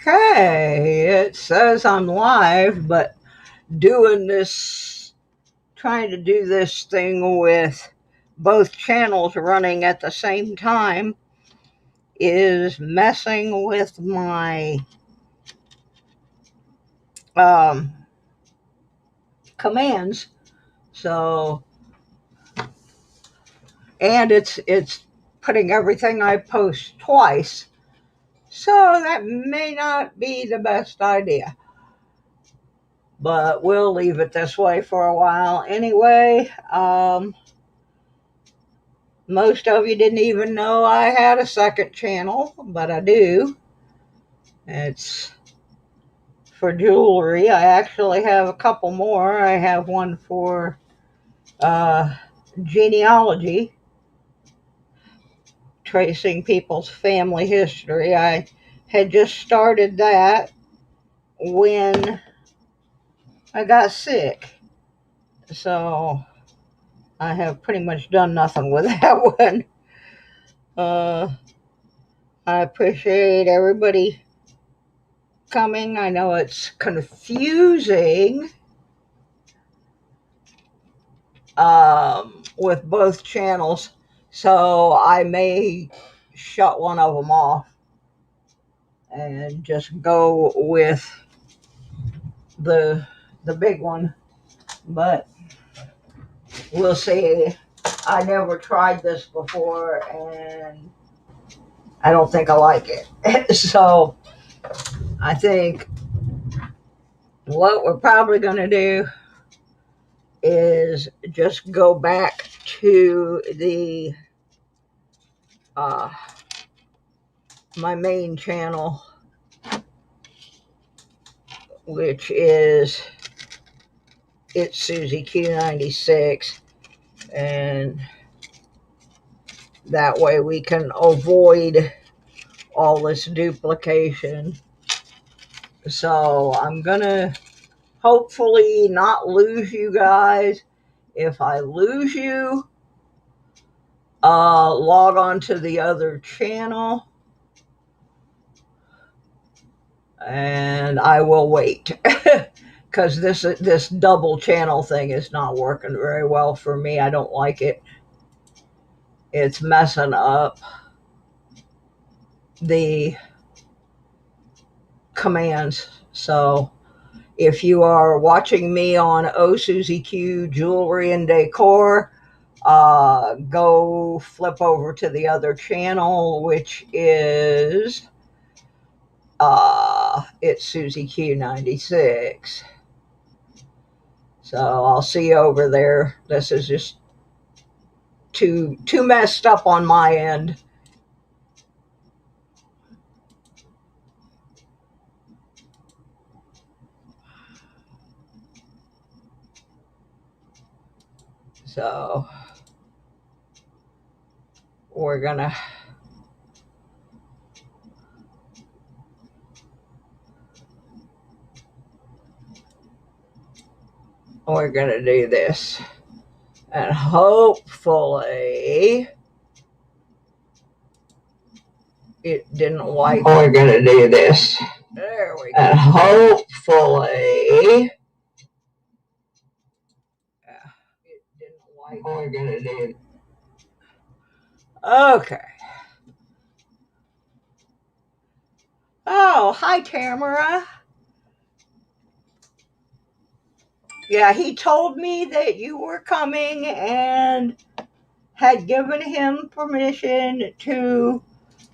Okay, it says I'm live, but trying to do this thing with both channels running at the same time is messing with my um, commands. So, and it's putting everything I post twice. So that may not be the best idea. But we'll leave it this way for a while. Anyway, most of you didn't even know I had a second channel, but I do. It's for jewelry. I actually have a couple more. I have one for genealogy, tracing people's family history. I had just started that when I got sick. So I have pretty much done nothing with that one. I appreciate everybody coming. I know it's confusing with both channels, so I may shut one of them off and just go with the big one, but we'll see. I never tried this before and I don't think I like it. So I think what we're probably going to do is just go back to the my main channel, which is it's SusieQue 96, and that way we can avoid all this duplication. So I'm gonna hopefully not lose you guys. If I lose you, log on to the other channel and I will wait because this double channel thing is not working very well for me. I don't like it. It's messing up the commands. So if you are watching me on SusieQue Jewelry and Decor, go flip over to the other channel, which is it's SusieQue 96. So I'll see you over there. This is just too messed up on my end. So we're gonna do this, and hopefully it didn't wipe. We're gonna do this. There we go. And hopefully it didn't wipe. We're gonna do it. Okay. Oh, hi, Tamara. Yeah, he told me that you were coming and had given him permission to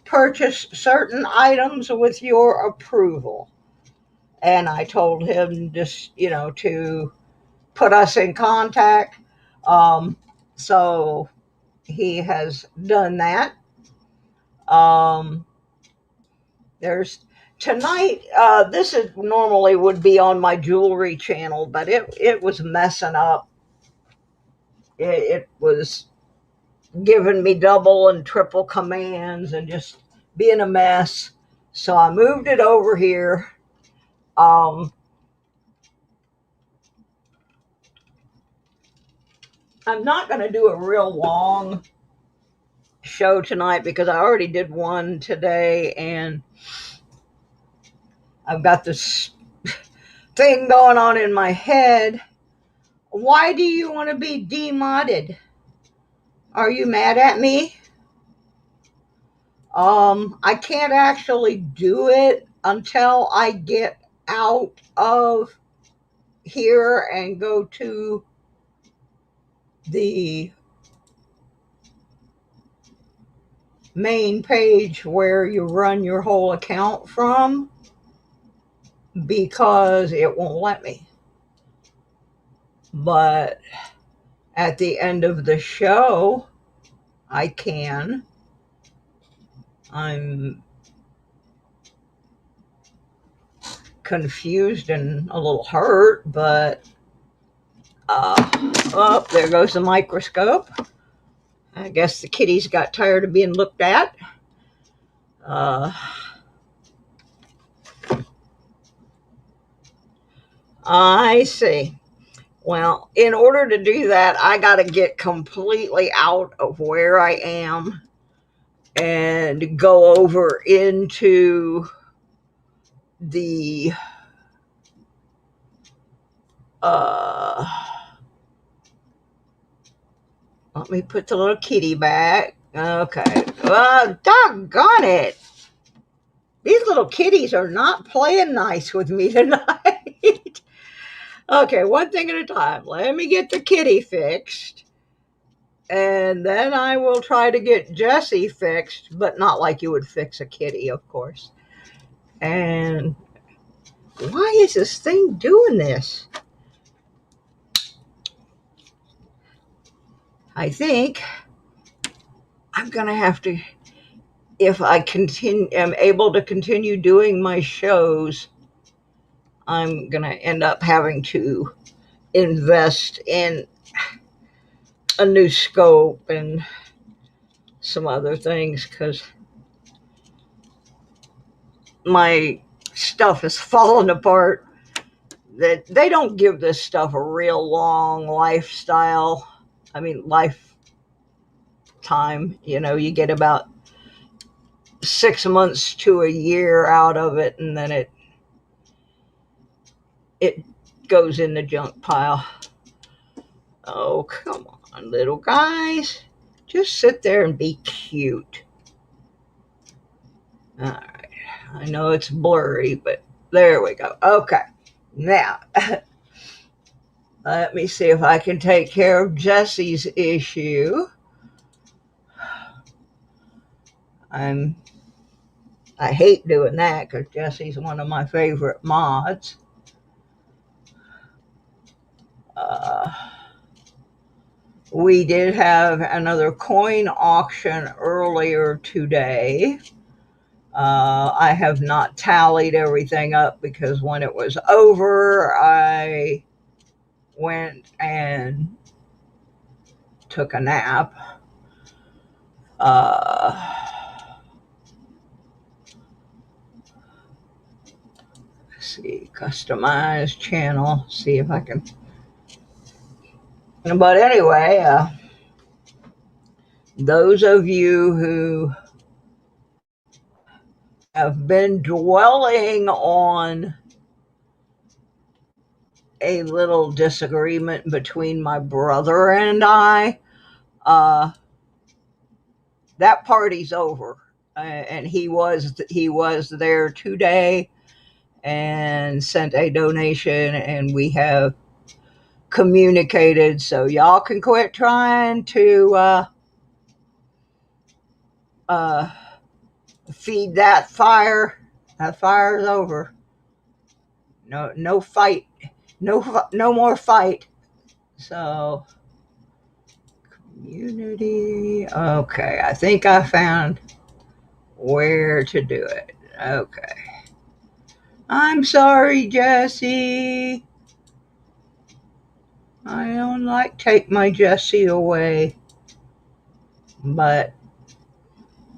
purchase certain items with your approval. And I told him just, to put us in contact. So he has done that. There's tonight, this is normally would be on my jewelry channel, but it was messing up. It was giving me double and triple commands and just being a mess. So I moved it over here. I'm not going to do a real long show tonight because I already did one today, and I've got this thing going on in my head. Why do you want to be demodded? Are you mad at me? I can't actually do it until I get out of here and go to the main page where you run your whole account from, because it won't let me. But at the end of the show, I can. I'm confused and a little hurt, but oh, there goes the microscope. I guess the kitties got tired of being looked at. I see. Well, in order to do that, I got to get completely out of where I am and go over into the let me put the little kitty back. Okay. Doggone it. These little kitties are not playing nice with me tonight. Okay, one thing at a time. Let me get the kitty fixed. And then I will try to get Jessie fixed, but not like you would fix a kitty, of course. And why is this thing doing this? I think I'm going to have to, if I am able to continue doing my shows, I'm going to end up having to invest in a new scope and some other things, because my stuff is falling apart. That they don't give this stuff a real long lifestyle. I mean, lifetime. You get about 6 months to a year out of it, and then it goes in the junk pile. Oh, come on, little guys. Just sit there and be cute. All right. I know it's blurry, but there we go. Okay. Now, let me see if I can take care of Jessie's issue. I hate doing that because Jessie's one of my favorite mods. We did have another coin auction earlier today. I have not tallied everything up because when it was over, I went and took a nap. Let's see, customize channel, see if I can. But anyway, those of you who have been dwelling on a little disagreement between my brother and I, that party's over. And he was there today and sent a donation, and we have communicated, so y'all can quit trying to feed that fire. That fire's over. No fight. No more fight. So, community. Okay, I think I found where to do it. Okay. I'm sorry, Jessie. I don't like take my Jessie away. But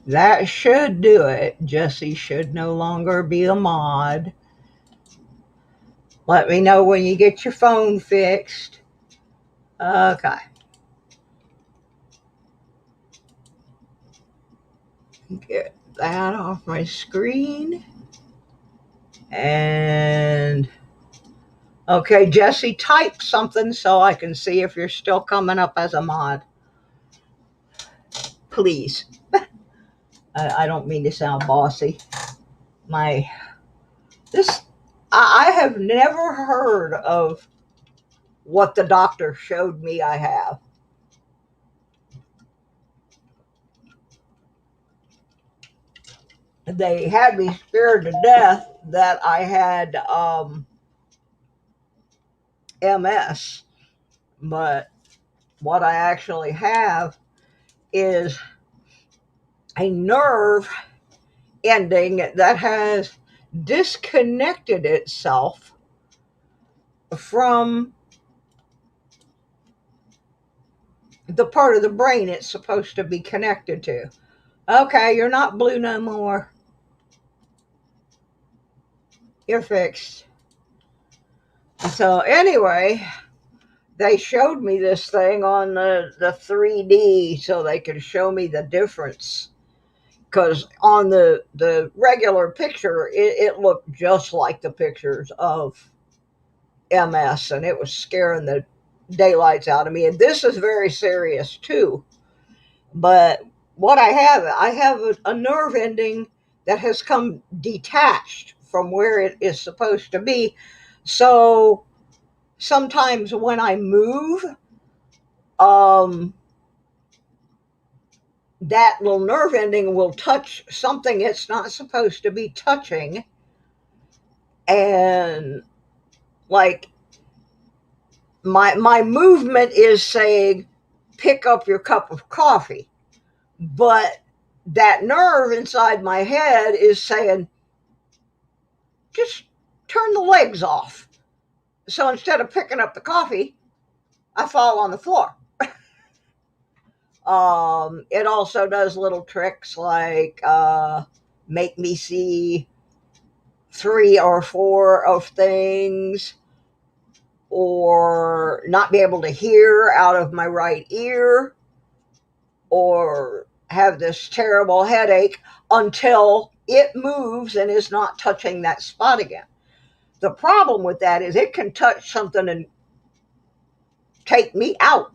that should do it. Jessie should no longer be a mod. Let me know when you get your phone fixed. Okay. Get that off my screen. And okay, Jesse, type something so I can see if you're still coming up as a mod. Please. I don't mean to sound bossy. I have never heard of what the doctor showed me I have. They had me scared to death that I had MS, but what I actually have is a nerve ending that has disconnected itself from the part of the brain it's supposed to be connected to. Okay, you're not blue no more. You're fixed. So anyway, they showed me this thing on the 3D so they could show me the difference. Because on the regular picture, it looked just like the pictures of MS, and it was scaring the daylights out of me. And this is very serious too. But what I have a nerve ending that has come detached from where it is supposed to be. So sometimes when I move, that little nerve ending will touch something it's not supposed to be touching. And like my movement is saying, pick up your cup of coffee. But that nerve inside my head is saying, just turn the legs off. So instead of picking up the coffee, I fall on the floor. It also does little tricks like make me see 3 or 4 of things, or not be able to hear out of my right ear, or have this terrible headache until it moves and is not touching that spot again. The problem with that is it can touch something and take me out.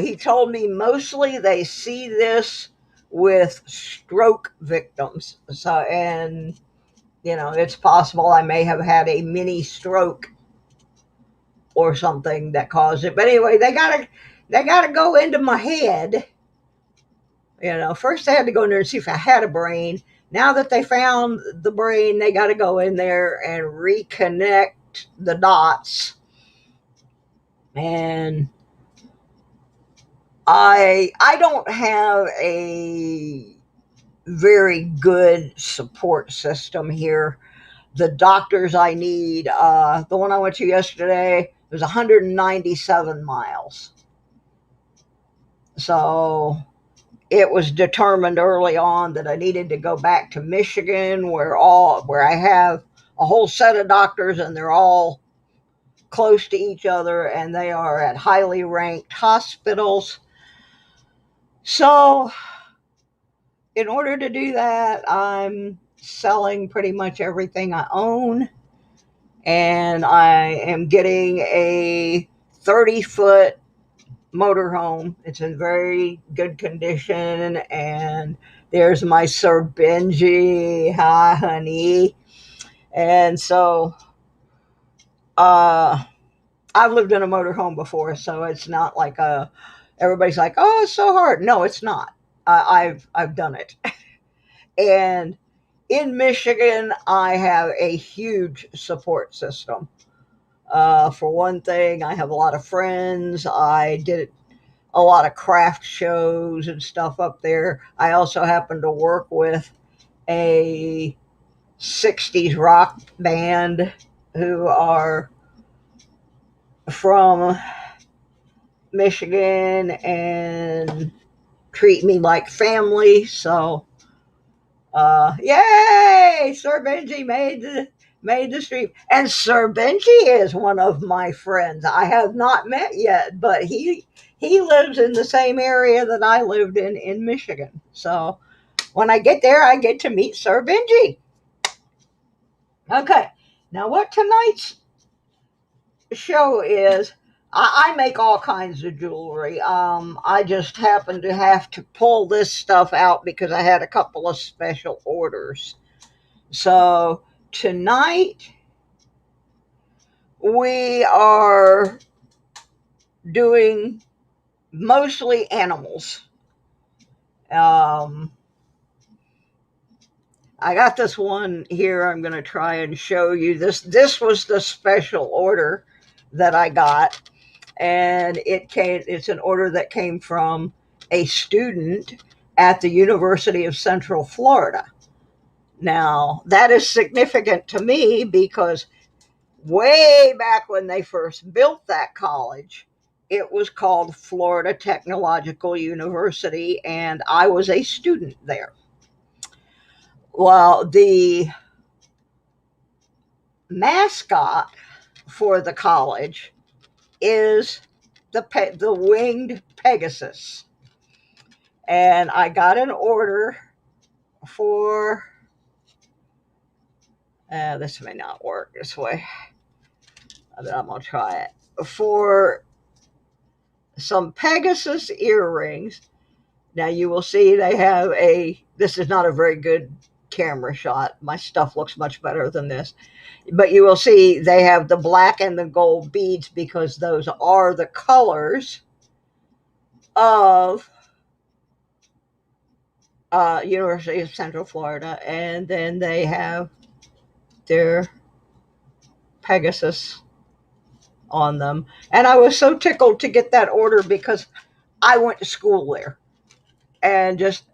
He told me mostly they see this with stroke victims. So, and it's possible I may have had a mini stroke or something that caused it. But anyway, they gotta go into my head. First they had to go in there and see if I had a brain. Now that they found the brain, they got to go in there and reconnect the dots. And I don't have a very good support system here. The doctors I need, the one I went to yesterday, it was 197 miles. So it was determined early on that I needed to go back to Michigan, where I have a whole set of doctors, and they're all close to each other, and they are at highly ranked hospitals. So in order to do that, I'm selling pretty much everything I own, and I am getting a 30-foot motorhome. It's in very good condition, and there's my Sir Benji. Hi, honey. And so I've lived in a motorhome before, so it's not like everybody's like, oh, it's so hard. No, it's not. I've done it. And in Michigan, I have a huge support system. For one thing, I have a lot of friends. I did a lot of craft shows and stuff up there. I also happen to work with a 60s rock band who are from Michigan and treat me like family. So yay! Sir Benji made the stream. And Sir Benji is one of my friends. I have not met yet, but he lives in the same area that I lived in Michigan. So when I get there, I get to meet Sir Benji. Okay, now what tonight's show is, I make all kinds of jewelry. I just happen to have to pull this stuff out because I had a couple of special orders. So tonight we are doing mostly animals. Um, I got this one here. I'm going to try and show you this. This was the special order that I got, and it's an order that came from a student at the University of Central Florida. Now, that is significant to me because way back when they first built that college, it was called Florida Technological University, and I was a student there. Well, the mascot for the college is the winged Pegasus. And I got an order for, this may not work this way, but I'm going to try it, for some Pegasus earrings. Now you will see they have this is not a very good camera shot. My stuff looks much better than this. But you will see they have the black and the gold beads because those are the colors of University of Central Florida. And then they have their Pegasus on them. And I was so tickled to get that order because I went to school there. And just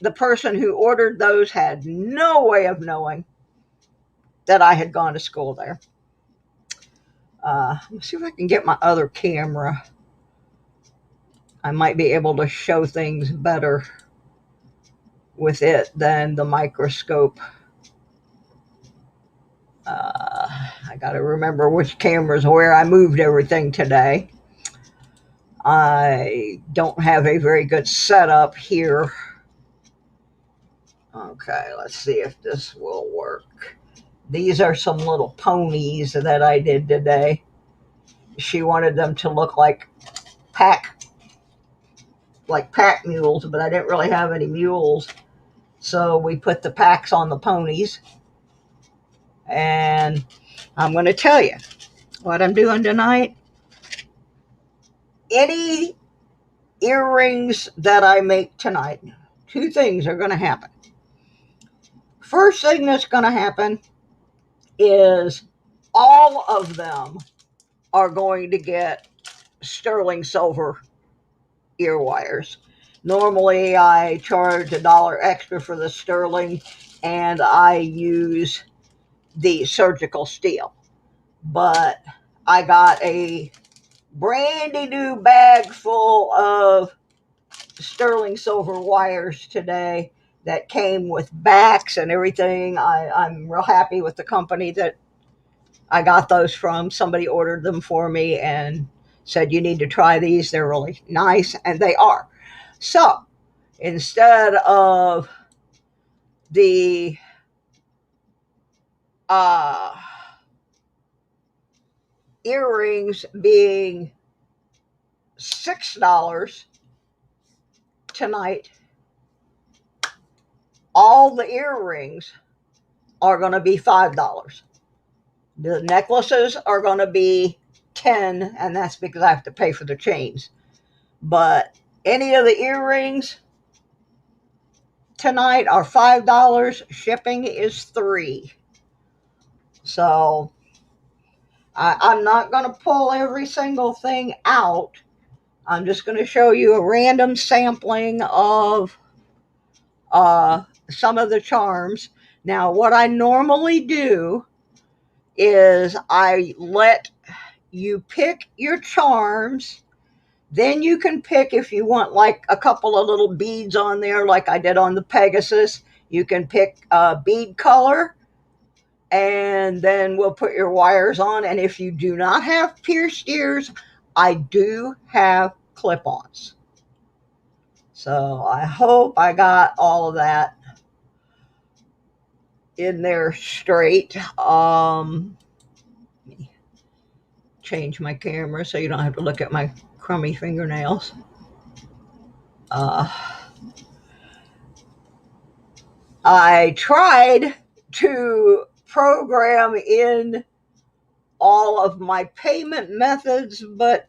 the person who ordered those had no way of knowing that I had gone to school there. Let's see if I can get my other camera. I might be able to show things better with it than the microscope. I got to remember which camera's where. I moved everything today. I don't have a very good setup here. Okay, let's see if this will work. These are some little ponies that I did today. She wanted them to look like pack mules, but I didn't really have any mules. So we put the packs on the ponies. And I'm going to tell you what I'm doing tonight. Any earrings that I make tonight, two things are going to happen. First thing that's going to happen is all of them are going to get sterling silver ear wires. Normally I charge $1 extra for the sterling, and I use the surgical steel. But I got a brandy new bag full of sterling silver wires today that came with backs and everything. I'm real happy with the company that I got those from. Somebody ordered them for me and said, you need to try these. They're really nice, and they are. So instead of the earrings being $6 tonight, all the earrings are going to be $5. The necklaces are going to be $10, and that's because I have to pay for the chains. But any of the earrings tonight are $5. Shipping is $3. So I'm not going to pull every single thing out. I'm just going to show you a random sampling of some of the charms. Now, what I normally do is I let you pick your charms. Then you can pick if you want like a couple of little beads on there, like I did on the Pegasus. You can pick a bead color, and then we'll put your wires on. And if you do not have pierced ears, I do have clip-ons. So I hope I got all of that. in there straight. Let me change my camera so you don't have to look at my crummy fingernails. I tried to program in all of my payment methods, but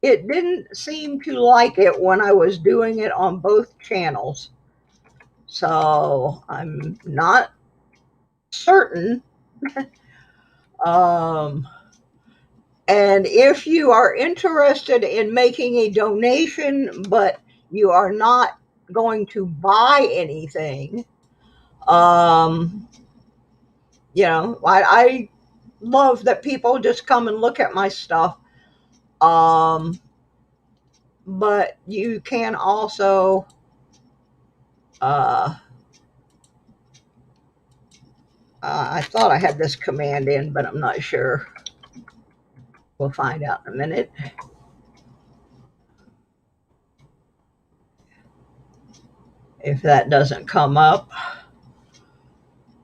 it didn't seem to like it when I was doing it on both channels. So I'm not certain. um, and if you are interested in making a donation, but you are not going to buy anything, um, I love that people just come and look at my stuff. Um, but you can also I thought I had this command in, but I'm not sure. We'll find out in a minute. If that doesn't come up.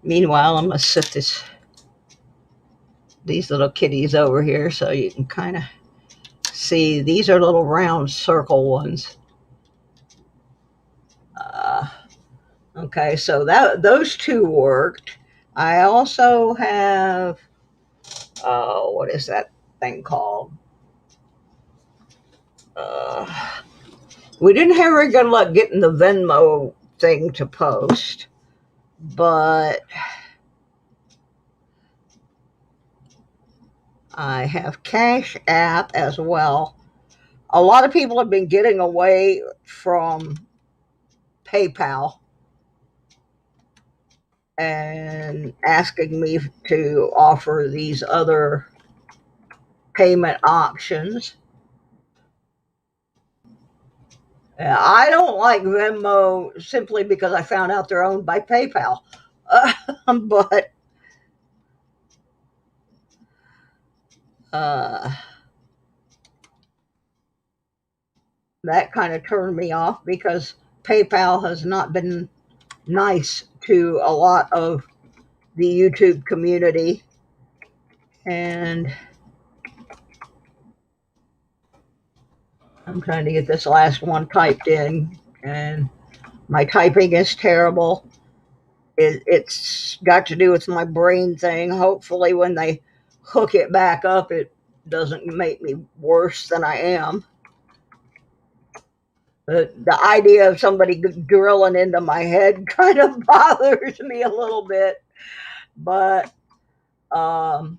Meanwhile, I'm going to sit these little kitties over here so you can kind of see. These are little round circle ones. Okay, so those two worked. I also have, what is that thing called? We didn't have very good luck getting the Venmo thing to post, but I have Cash App as well. A lot of people have been getting away from PayPal and asking me to offer these other payment options. I don't like Venmo simply because I found out they're owned by PayPal. But that kind of turned me off because PayPal has not been nice to a lot of the YouTube community. And I'm trying to get this last one typed in, and my typing is terrible. It's got to do with my brain thing. Hopefully, when they hook it back up, it doesn't make me worse than I am. The idea of somebody drilling into my head kind of bothers me a little bit, but dying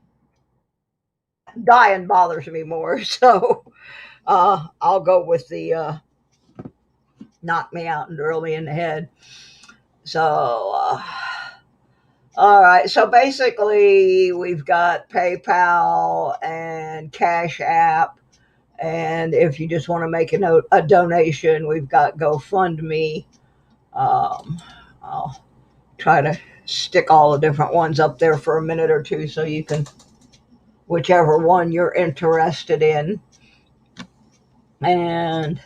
bothers me more. So I'll go with the knock me out and drill me in the head. So, all right. So basically, we've got PayPal and Cash App. And if you just want to make a donation, we've got GoFundMe. I'll try to stick all the different ones up there for a minute or two so you can, whichever one you're interested in. And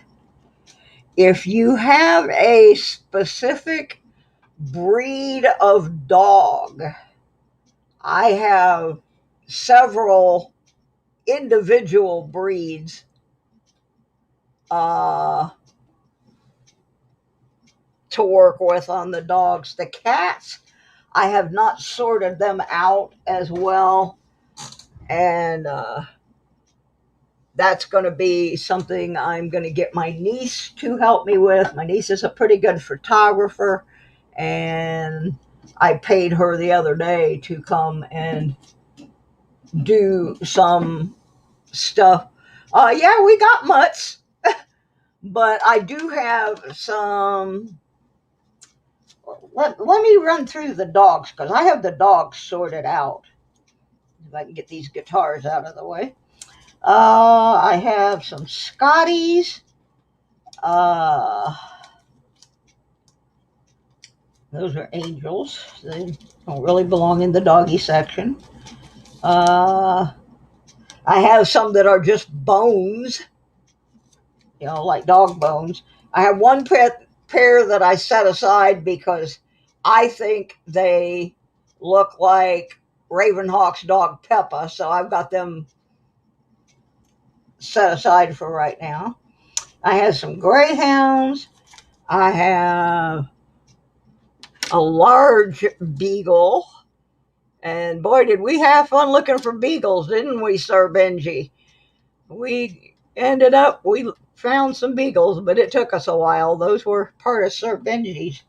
if you have a specific breed of dog, I have several individual breeds to work with on the dogs. The cats, I have not sorted them out as well, and that's going to be something I'm going to get my niece to help me with. My niece is a pretty good photographer, and I paid her the other day to come and do some stuff. Yeah, we got mutts, but I do have some. Let me run through the dogs because I have the dogs sorted out. If I can get these guitars out of the way. I have some Scotties. Those are angels. They don't really belong in the doggy section. I have some that are just bones, like dog bones. I have one pair that I set aside because I think they look like Ravenhawk's dog Peppa, so I've got them set aside for right now. I have some greyhounds. I have a large beagle. And boy, did we have fun looking for beagles, didn't we, Sir Benji? We found some beagles, but it took us a while. Those were part of Sir Benji's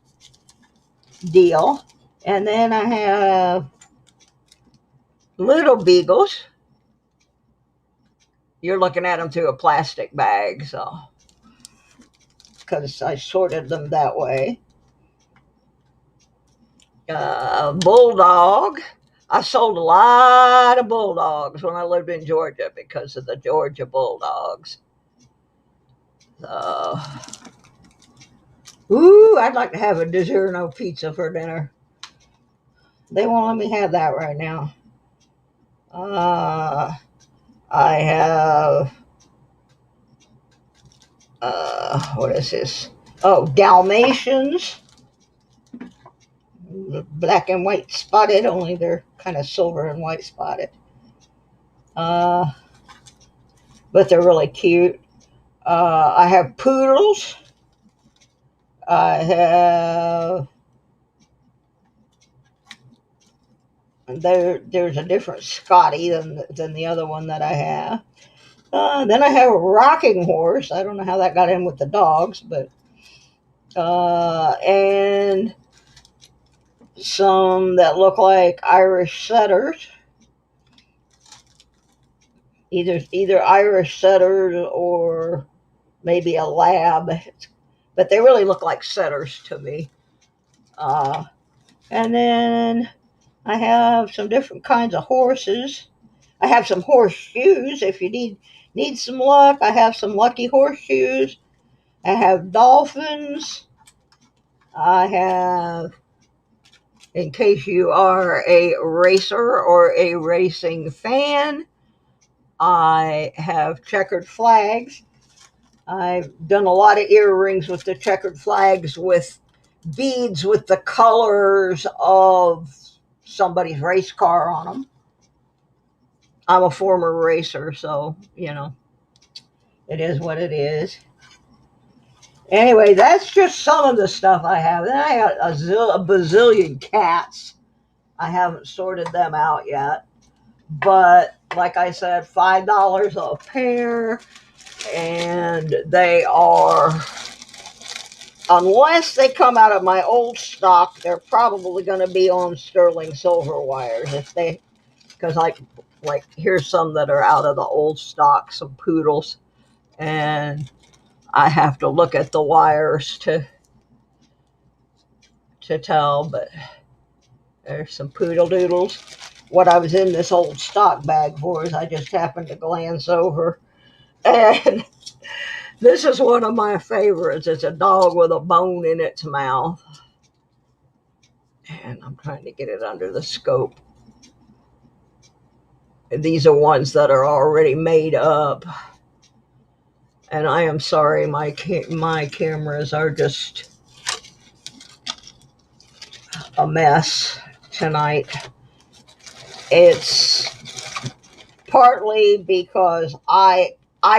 deal. And then I have little beagles. You're looking at them through a plastic bag, so because I sorted them that way. Bulldog. I sold a lot of bulldogs when I lived in Georgia because of the Georgia bulldogs. I'd like to have a DiGiorno pizza for dinner. They won't let me have that right now. I have, what is this? Oh, Dalmatians. Black and white spotted, only they're kind of silver and white spotted. But they're really cute. I have poodles. I have, there's a different Scotty than the other one that I have. Then I have a rocking horse. I don't know how that got in with the dogs, but and some that look like Irish setters. Either Irish setters or maybe a lab, but they really look like setters to me. And then I have some different kinds of horses. I have some horseshoes. If you need some luck, I have some lucky horseshoes. I have dolphins. I have, in case you are a racer or a racing fan, I have checkered flags. I've done a lot of earrings with the checkered flags with beads with the colors of somebody's race car on them. I'm a former racer, so, it is what it is. Anyway, that's just some of the stuff I have. Then I got a bazillion cats. I haven't sorted them out yet. But like I said, $5 a pair. And they are, unless they come out of my old stock, they're probably going to be on sterling silver wires. Because like here's some that are out of the old stock, some poodles. And I have to look at the wires to tell, but there's some poodle doodles. What I was in this old stock bag for is I just happened to glance over. And this is one of my favorites. It's a dog with a bone in its mouth. And I'm trying to get it under the scope. And these are ones that are already made up. And I am sorry, my cameras are just a mess tonight. It's partly because I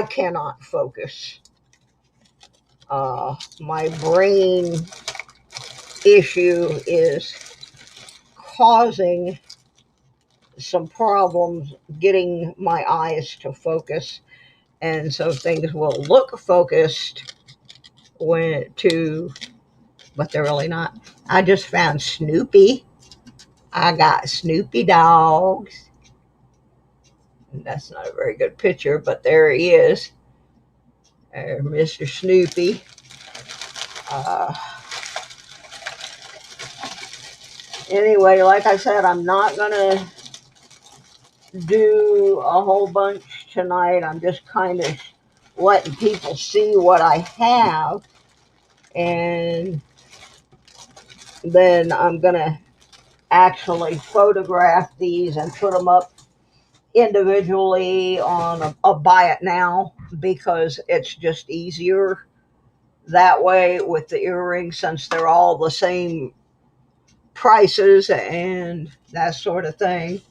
cannot focus. My brain issue is causing some problems getting my eyes to focus. And so things will look focused but they're really not. I just found Snoopy. I got Snoopy dogs. And that's not a very good picture, but there he is. Mr. Snoopy. Anyway, like I said, I'm not going to do a whole bunch tonight. I'm just kind of letting people see what I have. And then I'm going to actually photograph these and put them up individually on a buy it now, because it's just easier that way with the earrings, since they're all the same prices and that sort of thing.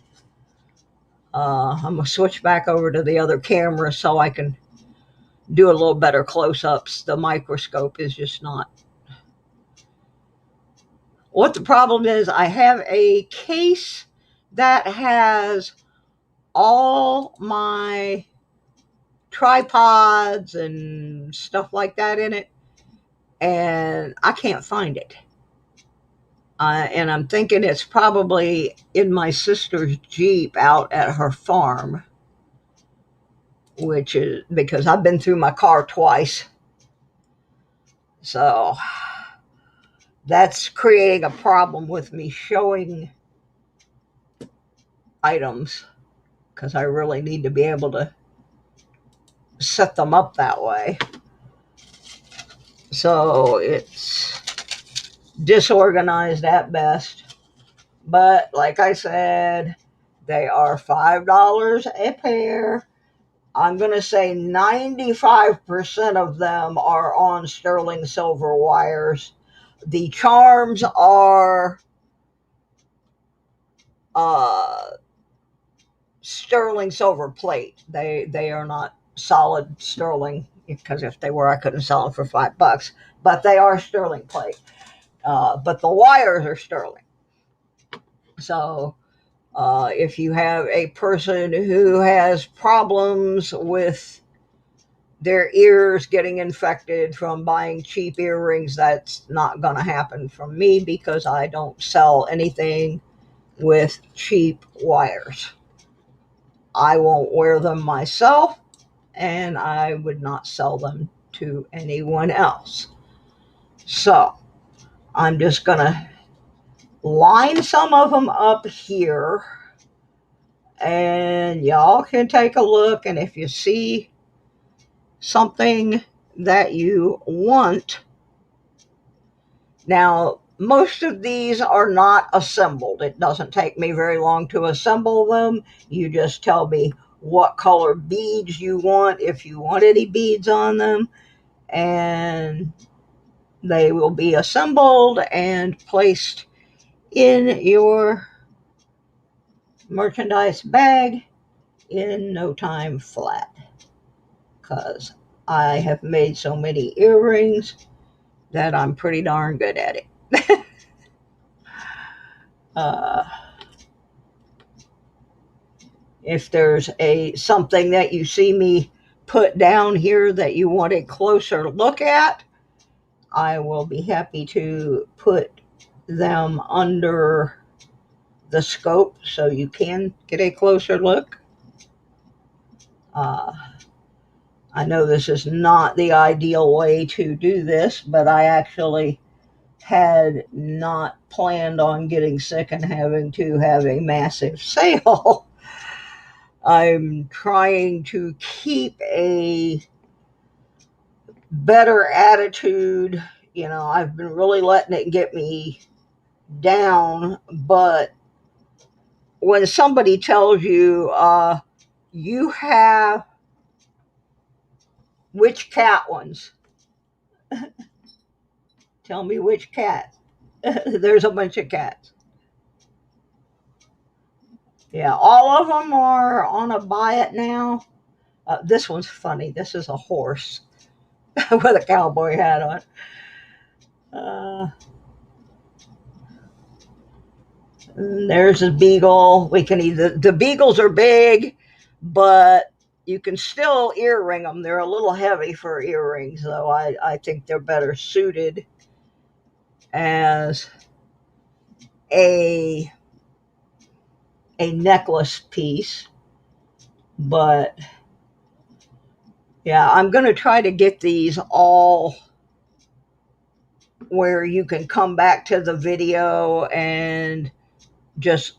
I'm going to switch back over to the other camera so I can do a little better close-ups. The microscope is just not. What the problem is, I have a case that has all my tripods and stuff like that in it, and I can't find it. And I'm thinking it's probably in my sister's Jeep out at her farm, which is because I've been through my car twice. So that's creating a problem with me showing items because I really need to be able to set them up that way. So it's disorganized at best. But like I said, they are $5 a pair. I'm going to say 95% of them are on sterling silver wires. The charms are sterling silver plate. They are not solid sterling, because if they were, I couldn't sell them for $5. But they are sterling plate. But the wires are sterling. So if you have a person who has problems with their ears getting infected from buying cheap earrings, that's not going to happen from me because I don't sell anything with cheap wires. I won't wear them myself, and I would not sell them to anyone else. So I'm just going to line some of them up here, and y'all can take a look, and if you see something that you want. Now, most of these are not assembled. It doesn't take me very long to assemble them. You just tell me what color beads you want, if you want any beads on them, and they will be assembled and placed in your merchandise bag in no time flat, because I have made so many earrings that I'm pretty darn good at it. If there's something that you see me put down here that you want a closer look at, I will be happy to put them under the scope so you can get a closer look. I know this is not the ideal way to do this, but I actually had not planned on getting sick and having to have a massive sale. I'm trying to keep a better attitude. You know, I've been really letting it get me down, but when somebody tells you, you have which cat ones? Tell me which cat. There's a bunch of cats. Yeah, all of them are on a buy it now. This one's funny. This is a horse with a cowboy hat on. There's a beagle. The beagles are big, but you can still earring them. They're a little heavy for earrings, though. I think they're better suited as a necklace piece. But yeah, I'm going to try to get these all where you can come back to the video and just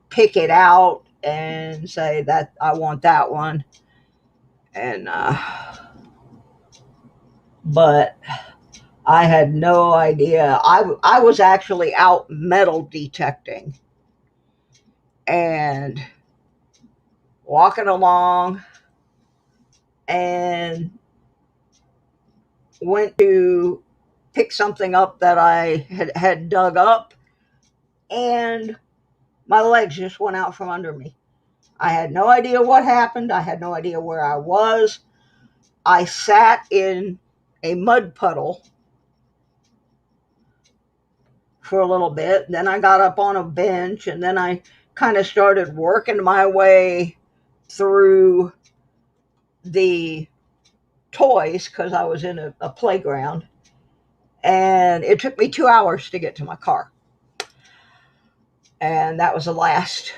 pick it out and say that I want that one. And but I had no idea. I was actually out metal detecting and walking along and went to pick something up that I had dug up, and my legs just went out from under me. I had no idea what happened. I had no idea where I was. I sat in a mud puddle for a little bit. Then I got up on a bench, and then I kind of started working my way through the toys because I was in a playground. And it took me 2 hours to get to my car. And that was the last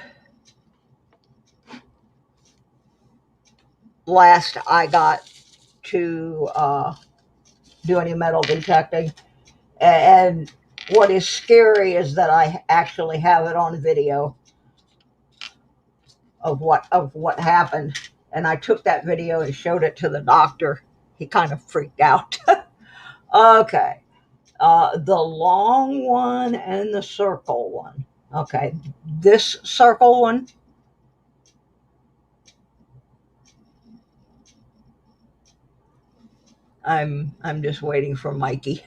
I got to do any metal detecting. And what is scary is that I actually have it on video of what happened. And I took that video and showed it to the doctor. He kind of freaked out. Okay. The long one and the circle one. Okay. This circle one. I'm just waiting for Mikey.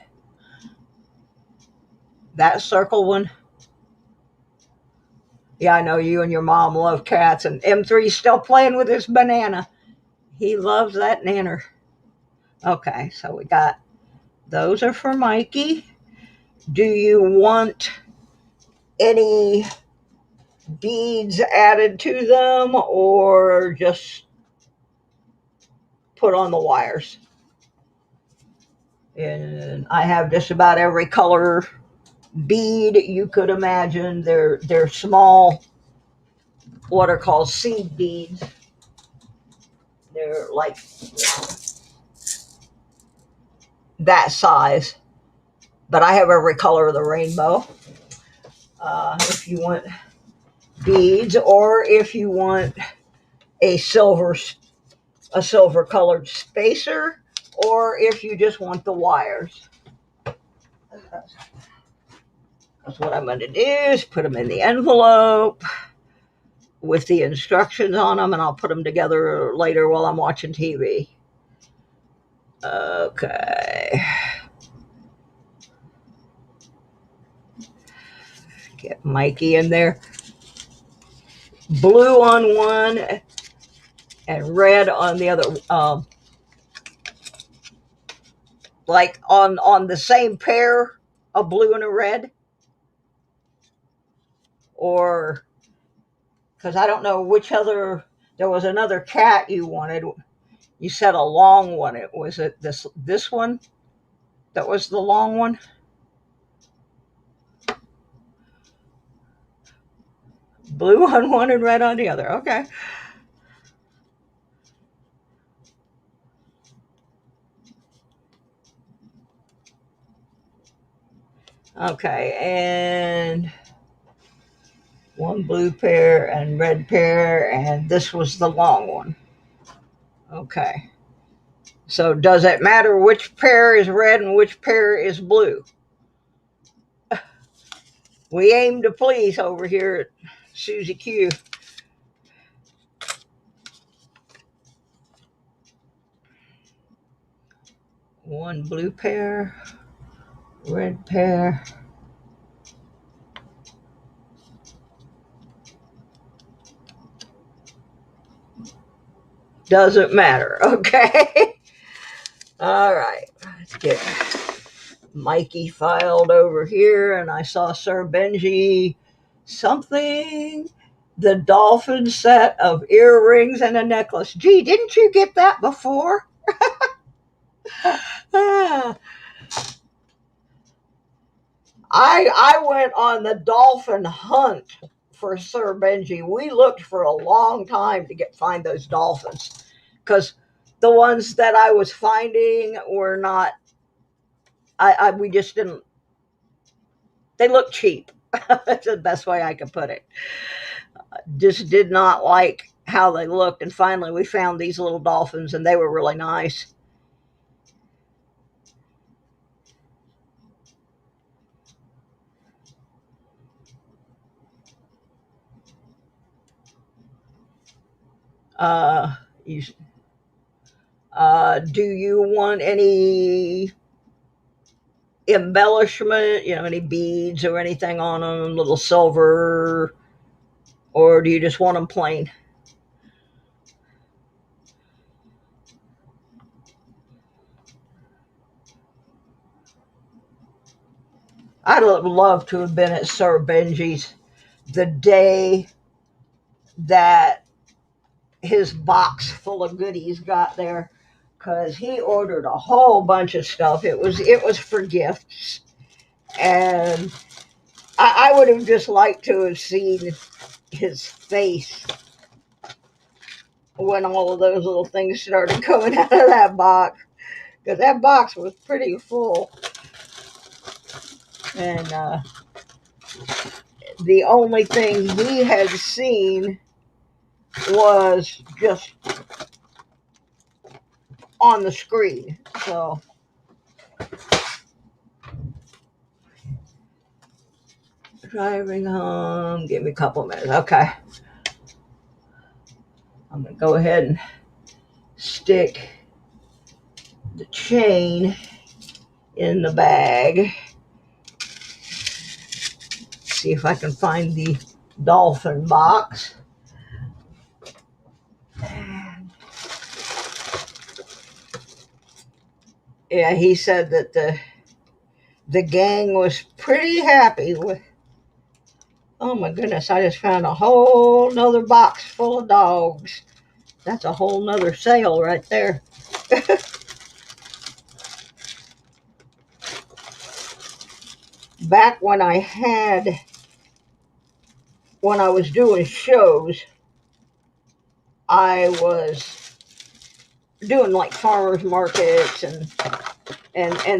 That circle one. Yeah, I know you and your mom love cats, and M3's still playing with his banana. He loves that nanner. Okay, so we got those are for Mikey. Do you want any beads added to them or just put on the wires? And I have just about every color bead you could imagine. They're small, what are called seed beads. They're like that size, but I have every color of the rainbow. If you want beads, or if you want a silver colored spacer, or if you just want the wires. That's what I'm going to do is put them in the envelope with the instructions on them, and I'll put them together later while I'm watching TV. Okay. Get Mikey in there. Blue on one and red on the other. Like on the same pair, a blue and a red. Or, because I don't know which other, there was another cat you wanted. You said a long one. Was it this one that was the long one? Blue on one and red on the other. Okay. Okay, and one blue pair and red pair, and this was the long one. Okay. So does it matter which pair is red and which pair is blue? We aim to please over here at SusieQue. One blue pair, red pair. Doesn't matter. Okay. All right. Let's get Mikey filed over here. And I saw Sir Benji something. The dolphin set of earrings and a necklace. Gee, didn't you get that before? I went on the dolphin hunt for Sir Benji. We looked for a long time to find those dolphins because the ones that I was finding were not. We just didn't. They looked cheap. That's the best way I could put it. Just did not like how they looked, and finally we found these little dolphins, and they were really nice. You do you want any embellishment, any beads or anything on them, little silver, or do you just want them plain? I'd love to have been at Sir Benji's the day that his box full of goodies got there, because he ordered a whole bunch of stuff. It was for gifts, and I would have just liked to have seen his face when all of those little things started coming out of that box, because that box was pretty full. And the only thing he had seen was just on the screen. So driving home, give me a couple of minutes. Okay, I'm gonna go ahead and stick the chain in the bag. See if I can find the dolphin box. Yeah, he said that the gang was pretty happy with. Oh my goodness, I just found a whole nother box full of dogs. That's a whole nother sale right there. Back when I was doing shows, I was doing like farmers markets and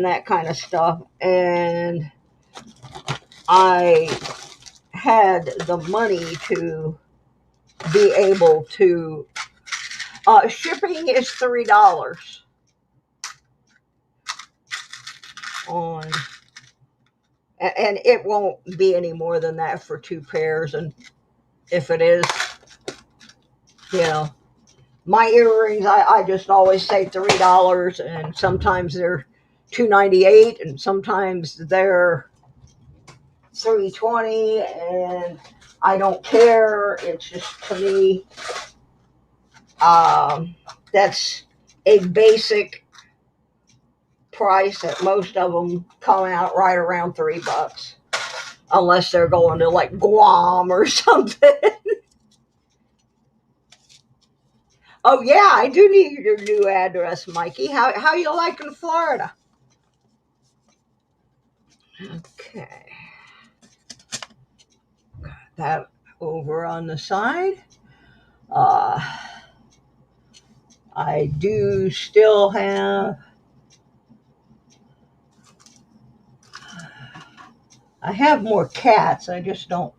that kind of stuff, and I had the money to be able to shipping is $3 on, and it won't be any more than that for 2 pairs. And if it is, my earrings, I just always say $3, and sometimes they're $2.98, and sometimes they're $3.20, and I don't care. It's just, to me, that's a basic price. That most of them come out right around $3, unless they're going to like Guam or something. Oh yeah, I do need your new address, Mikey. How you liking Florida? Okay, got that over on the side. I do still have. I have more cats. I just don't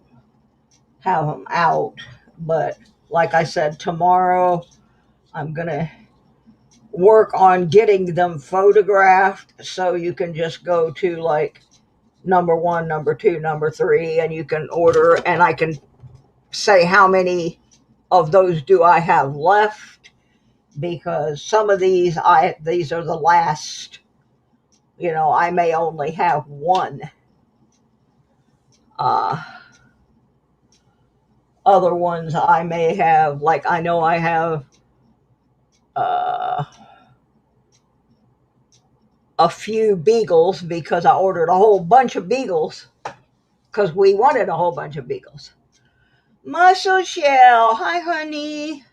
have them out. But like I said, tomorrow I'm gonna work on getting them photographed, so you can just go to like number 1, number 2, number 3, and you can order, and I can say how many of those do I have left, because some of these are the last. I may only have one. Other ones I may have, like I know I have a few beagles, because I ordered a whole bunch of beagles because we wanted a whole bunch of beagles. Muscle Shell, hi honey.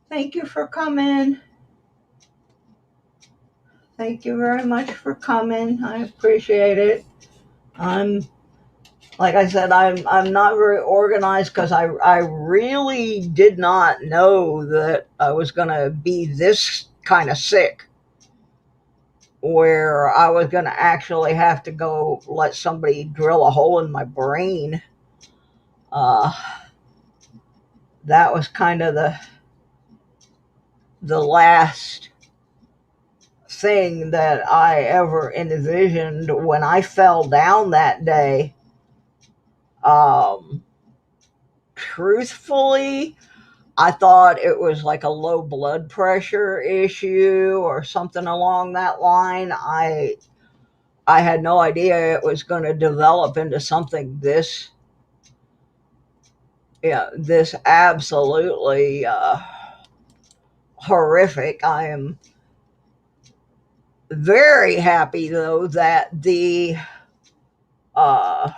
Thank you for coming. Thank you very much for coming. I appreciate it. Like I said, I'm not very organized, because I really did not know that I was gonna be this kind of sick, where I was gonna actually have to go let somebody drill a hole in my brain. That was kind of the last thing that I ever envisioned when I fell down that day. Truthfully, I thought it was like a low blood pressure issue or something along that line. I had no idea it was going to develop into something this, this absolutely horrific. I am very happy, though, that the uh,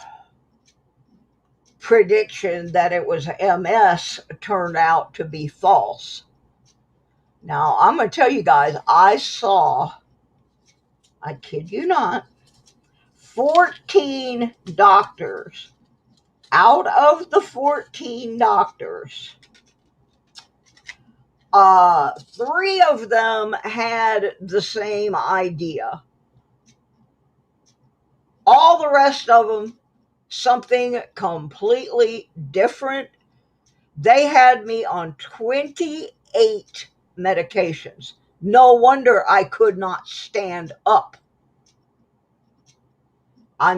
prediction that it was MS turned out to be false. Now, I'm going to tell you guys, I kid you not, 14 doctors. Out of the 14 doctors, 3 of them had the same idea. All the rest of them, something completely different. They had me on 28 medications. No wonder I could not stand up. I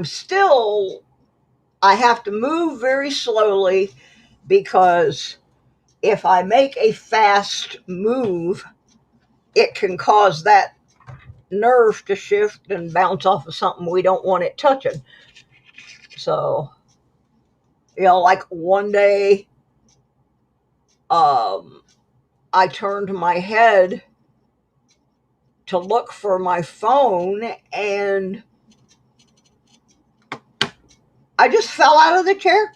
have to move very slowly because if I make a fast move, it can cause that nerve to shift and bounce off of something we don't want it touching. So, like one day, I turned my head to look for my phone and I just fell out of the chair.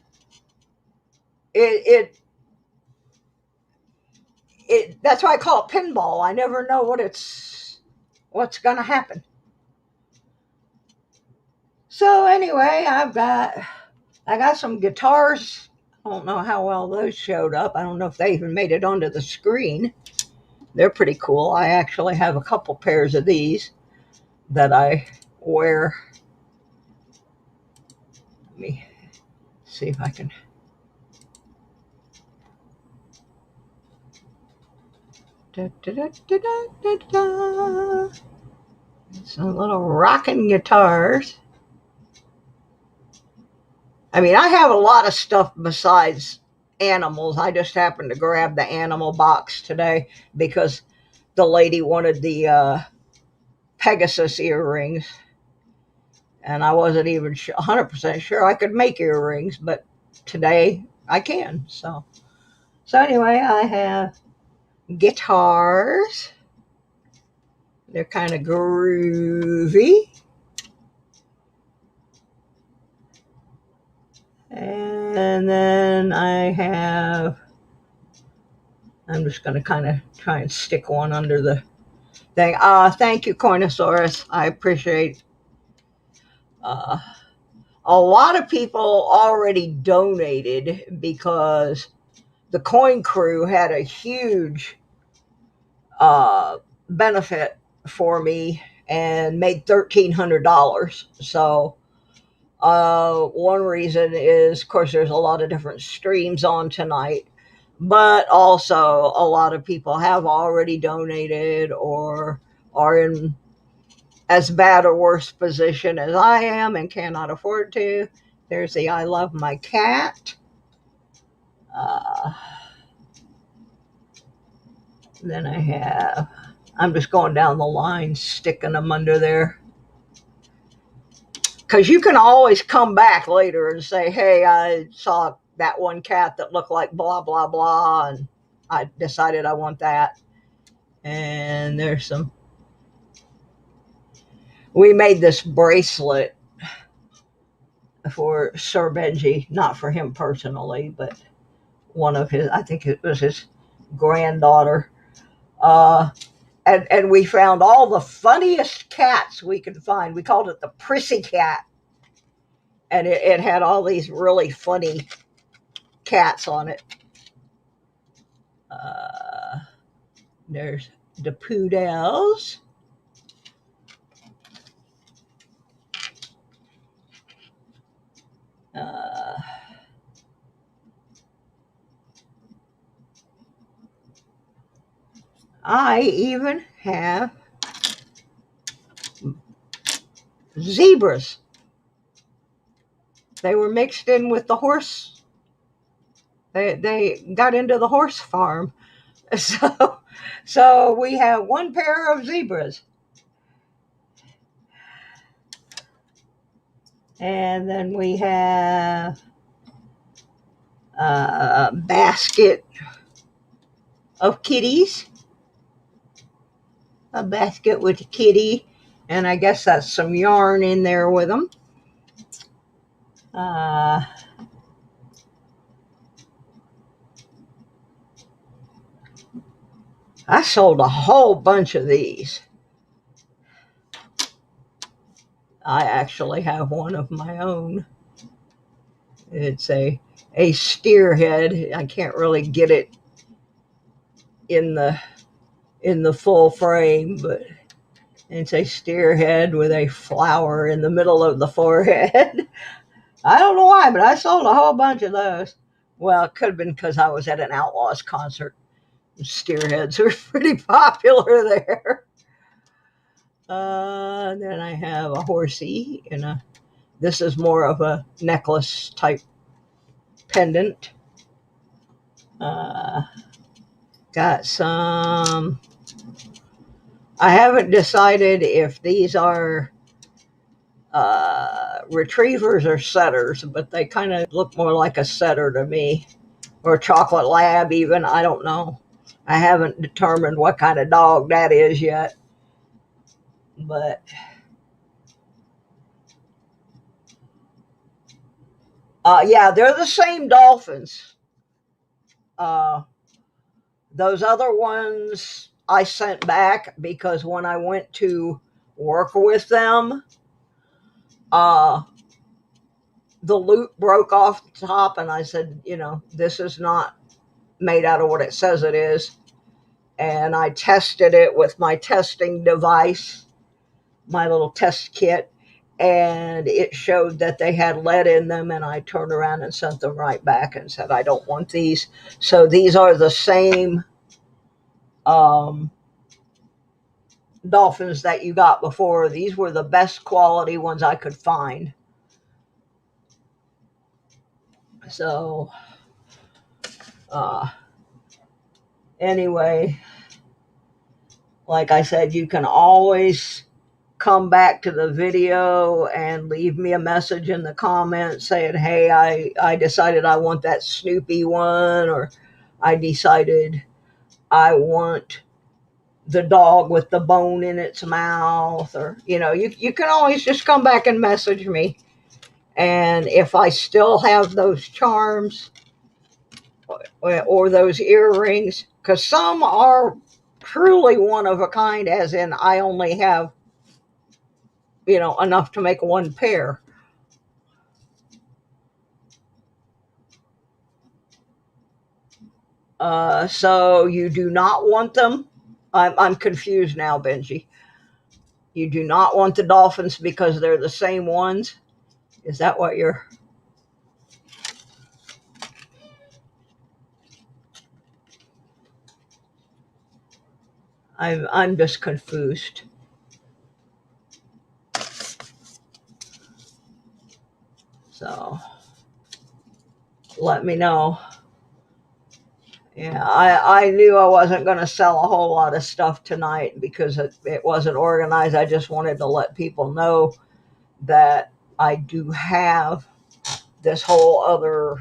That's why I call it pinball. I never know what's going to happen. So anyway, I got some guitars. I don't know how well those showed up. I don't know if they even made it onto the screen. They're pretty cool. I actually have a couple pairs of these that I wear. Let me see if I can. Da, da, da, da, da, da. Some little rocking guitars. I mean, I have a lot of stuff besides animals. I just happened to grab the animal box today because the lady wanted the Pegasus earrings. And I wasn't even 100% sure I could make earrings, but today I can. So anyway, I have guitars. They're kind of groovy. And then I'm just going to kind of try and stick one under the thing. Thank you, Coinosaurus. I appreciate a lot of people already donated because the Coin Crew had a huge benefit for me and made $1,300. So one reason is, of course, there's a lot of different streams on tonight, but also a lot of people have already donated or are in as bad or worse position as I am and cannot afford to. There's the I Love My Cat. Then I'm just going down the line, sticking them under there. Because you can always come back later and say, hey, I saw that one cat that looked like blah, blah, blah, and I decided I want that. And we made this bracelet for Sir Benji, not for him personally, but I think it was his granddaughter. And we found all the funniest cats we could find. We called it the Prissy Cat. And it had all these really funny cats on it. There's the poodles. I even have zebras. They were mixed in with the horse. They got into the horse farm. So we have one pair of zebras. And then we have a basket of kitties. A basket with a kitty. And I guess that's some yarn in there with them. I sold a whole bunch of these. I actually have one of my own. It's a steer head. I can't really get it in the full frame, but it's a steer head with a flower in the middle of the forehead. I don't know why, but I sold a whole bunch of those. Well, it could have been because I was at an Outlaws concert. Steer heads are pretty popular there. Then I have a horsey and this is more of a necklace type pendant. Got some. I haven't decided if these are retrievers or setters, but they kind of look more like a setter to me, or chocolate lab even. I don't know. I haven't determined what kind of dog that is yet, but yeah, they're the same dolphins. Those other ones I sent back because when I went to work with them, the loop broke off the top, and I said, this is not made out of what it says it is. And I tested it with my testing device, my little test kit, and it showed that they had lead in them, and I turned around and sent them right back and said, I don't want these. So these are the same dolphins that you got before. These were the best quality ones I could find. So anyway, like I said, you can always come back to the video and leave me a message in the comments saying, hey, I decided I want that Snoopy one, or I decided I want the dog with the bone in its mouth, or you can always just come back and message me. And if I still have those charms or those earrings, because some are truly one of a kind, as in I only have enough to make one pair. So you do not want them. I'm confused now, Benji. You do not want the dolphins because they're the same ones? Is that what you're... I'm just confused. So let me know. Yeah, I knew I wasn't going to sell a whole lot of stuff tonight because it wasn't organized. I just wanted to let people know that I do have this whole other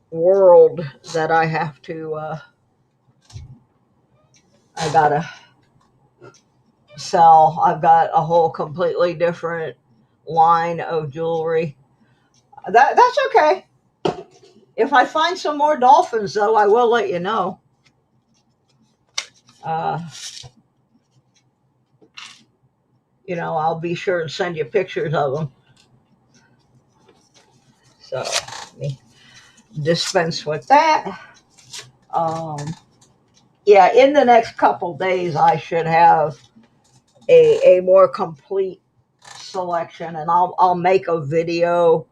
world that I have to, I gotta sell. I've got a whole completely different line of jewelry. That's okay. If I find some more dolphins, though, I will let you know. I'll be sure to send you pictures of them. So let me dispense with that. Yeah, in the next couple days, I should have a more complete selection, and I'll make a video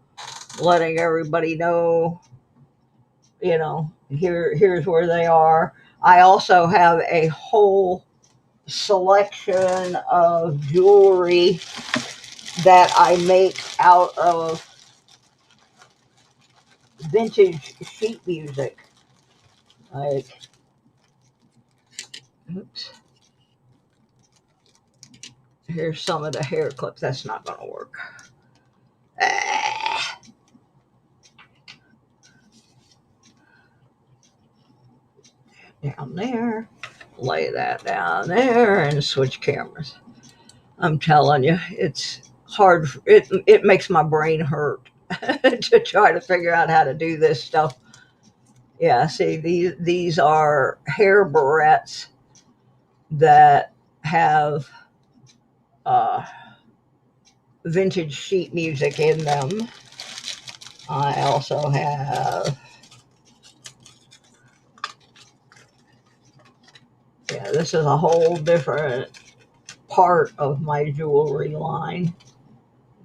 letting everybody know, here's where they are. I also have a whole selection of jewelry that I make out of vintage sheet music. Oops. Here's some of the hair clips. That's not going to work. Ah. Down there. Lay that down there and switch cameras. I'm telling you, it's hard. It makes my brain hurt to try to figure out how to do this stuff. Yeah, see, these are hair barrettes that have vintage sheet music in them. I also have, yeah, this is a whole different part of my jewelry line.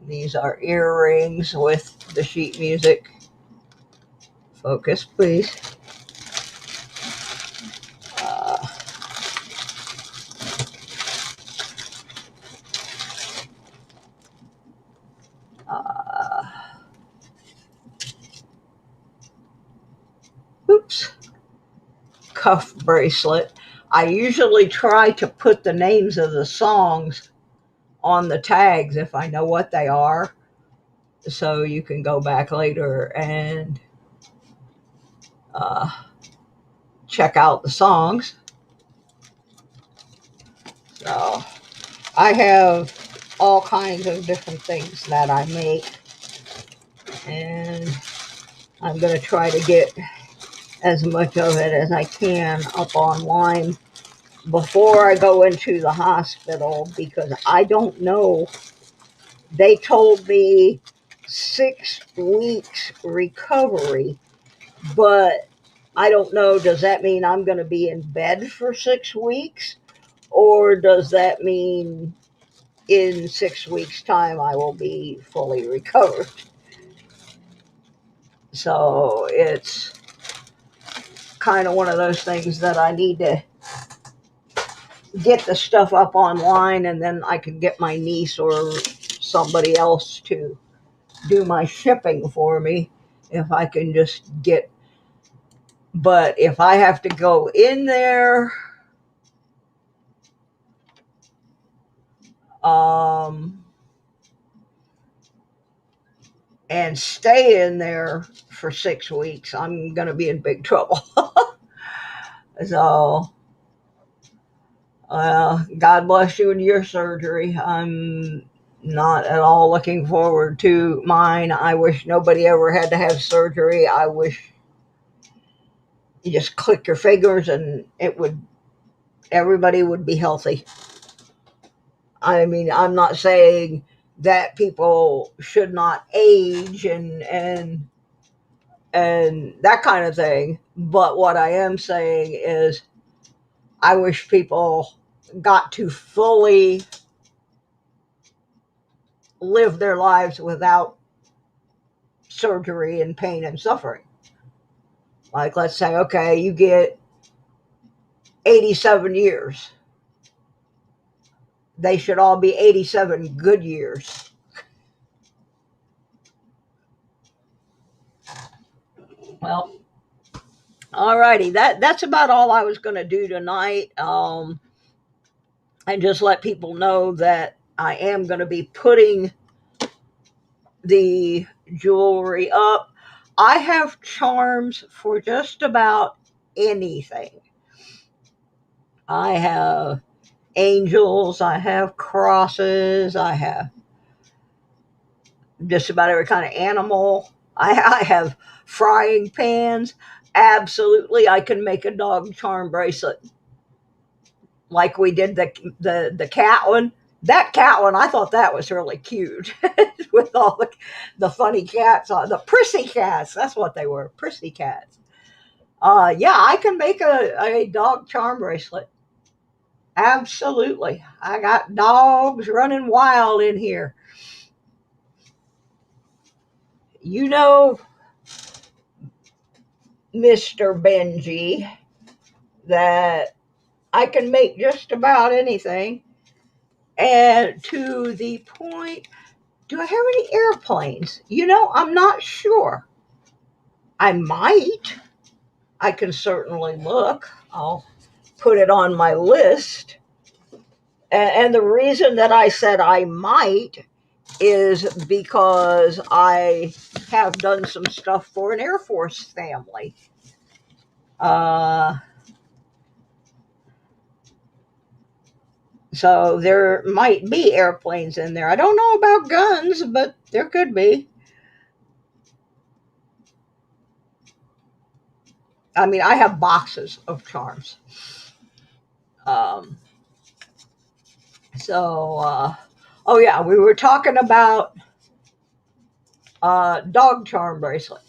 These are earrings with the sheet music. Focus, please. Uh, uh, oops. Cuff bracelet. I usually try to put the names of the songs on the tags if I know what they are, so you can go back later and check out the songs. So I have all kinds of different things that I make, and I'm going to try to get as much of it as I can up online before I go into the hospital, because I don't know. They told me 6 weeks recovery, but I don't know. Does that mean I'm going to be in bed for 6 weeks? Or does that mean in 6 weeks' time I will be fully recovered? So it's kind of one of those things that I need to get the stuff up online, and then I can get my niece or somebody else to do my shipping for me if I can just get. But if I have to go in there, and stay in there for 6 weeks, I'm going to be in big trouble. So, God bless you and your surgery. I'm not at all looking forward to mine. I wish nobody ever had to have surgery. I wish you just click your fingers and everybody would be healthy. I mean, I'm not saying that people should not age and that kind of thing, but what I am saying is I wish people got to fully live their lives without surgery and pain and suffering. Like, let's say, okay, you get 87 years. They should all be 87 good years. Well, alrighty, that's about all I was going to do tonight. And just let people know that I am going to be putting the jewelry up. I have charms for just about anything. I have angels, I have crosses, I have just about every kind of animal. I have frying pans. Absolutely, I can make a dog charm bracelet like we did the cat one. That cat one, I thought that was really cute with all the funny cats, the prissy cats. That's what they were, prissy cats. Yeah, I can make a dog charm bracelet. Absolutely. I got dogs running wild in here. You know, Mr. Benji, that I can make just about anything. And to the point, do I have any airplanes? I'm not sure. I might. I can certainly look. I'll put it on my list And the reason that I said I might is because I have done some stuff for an Air Force family. So there might be airplanes in there. I don't know about guns, but there could be. I mean, I have boxes of charms. Um, oh yeah, we were talking about dog charm bracelet.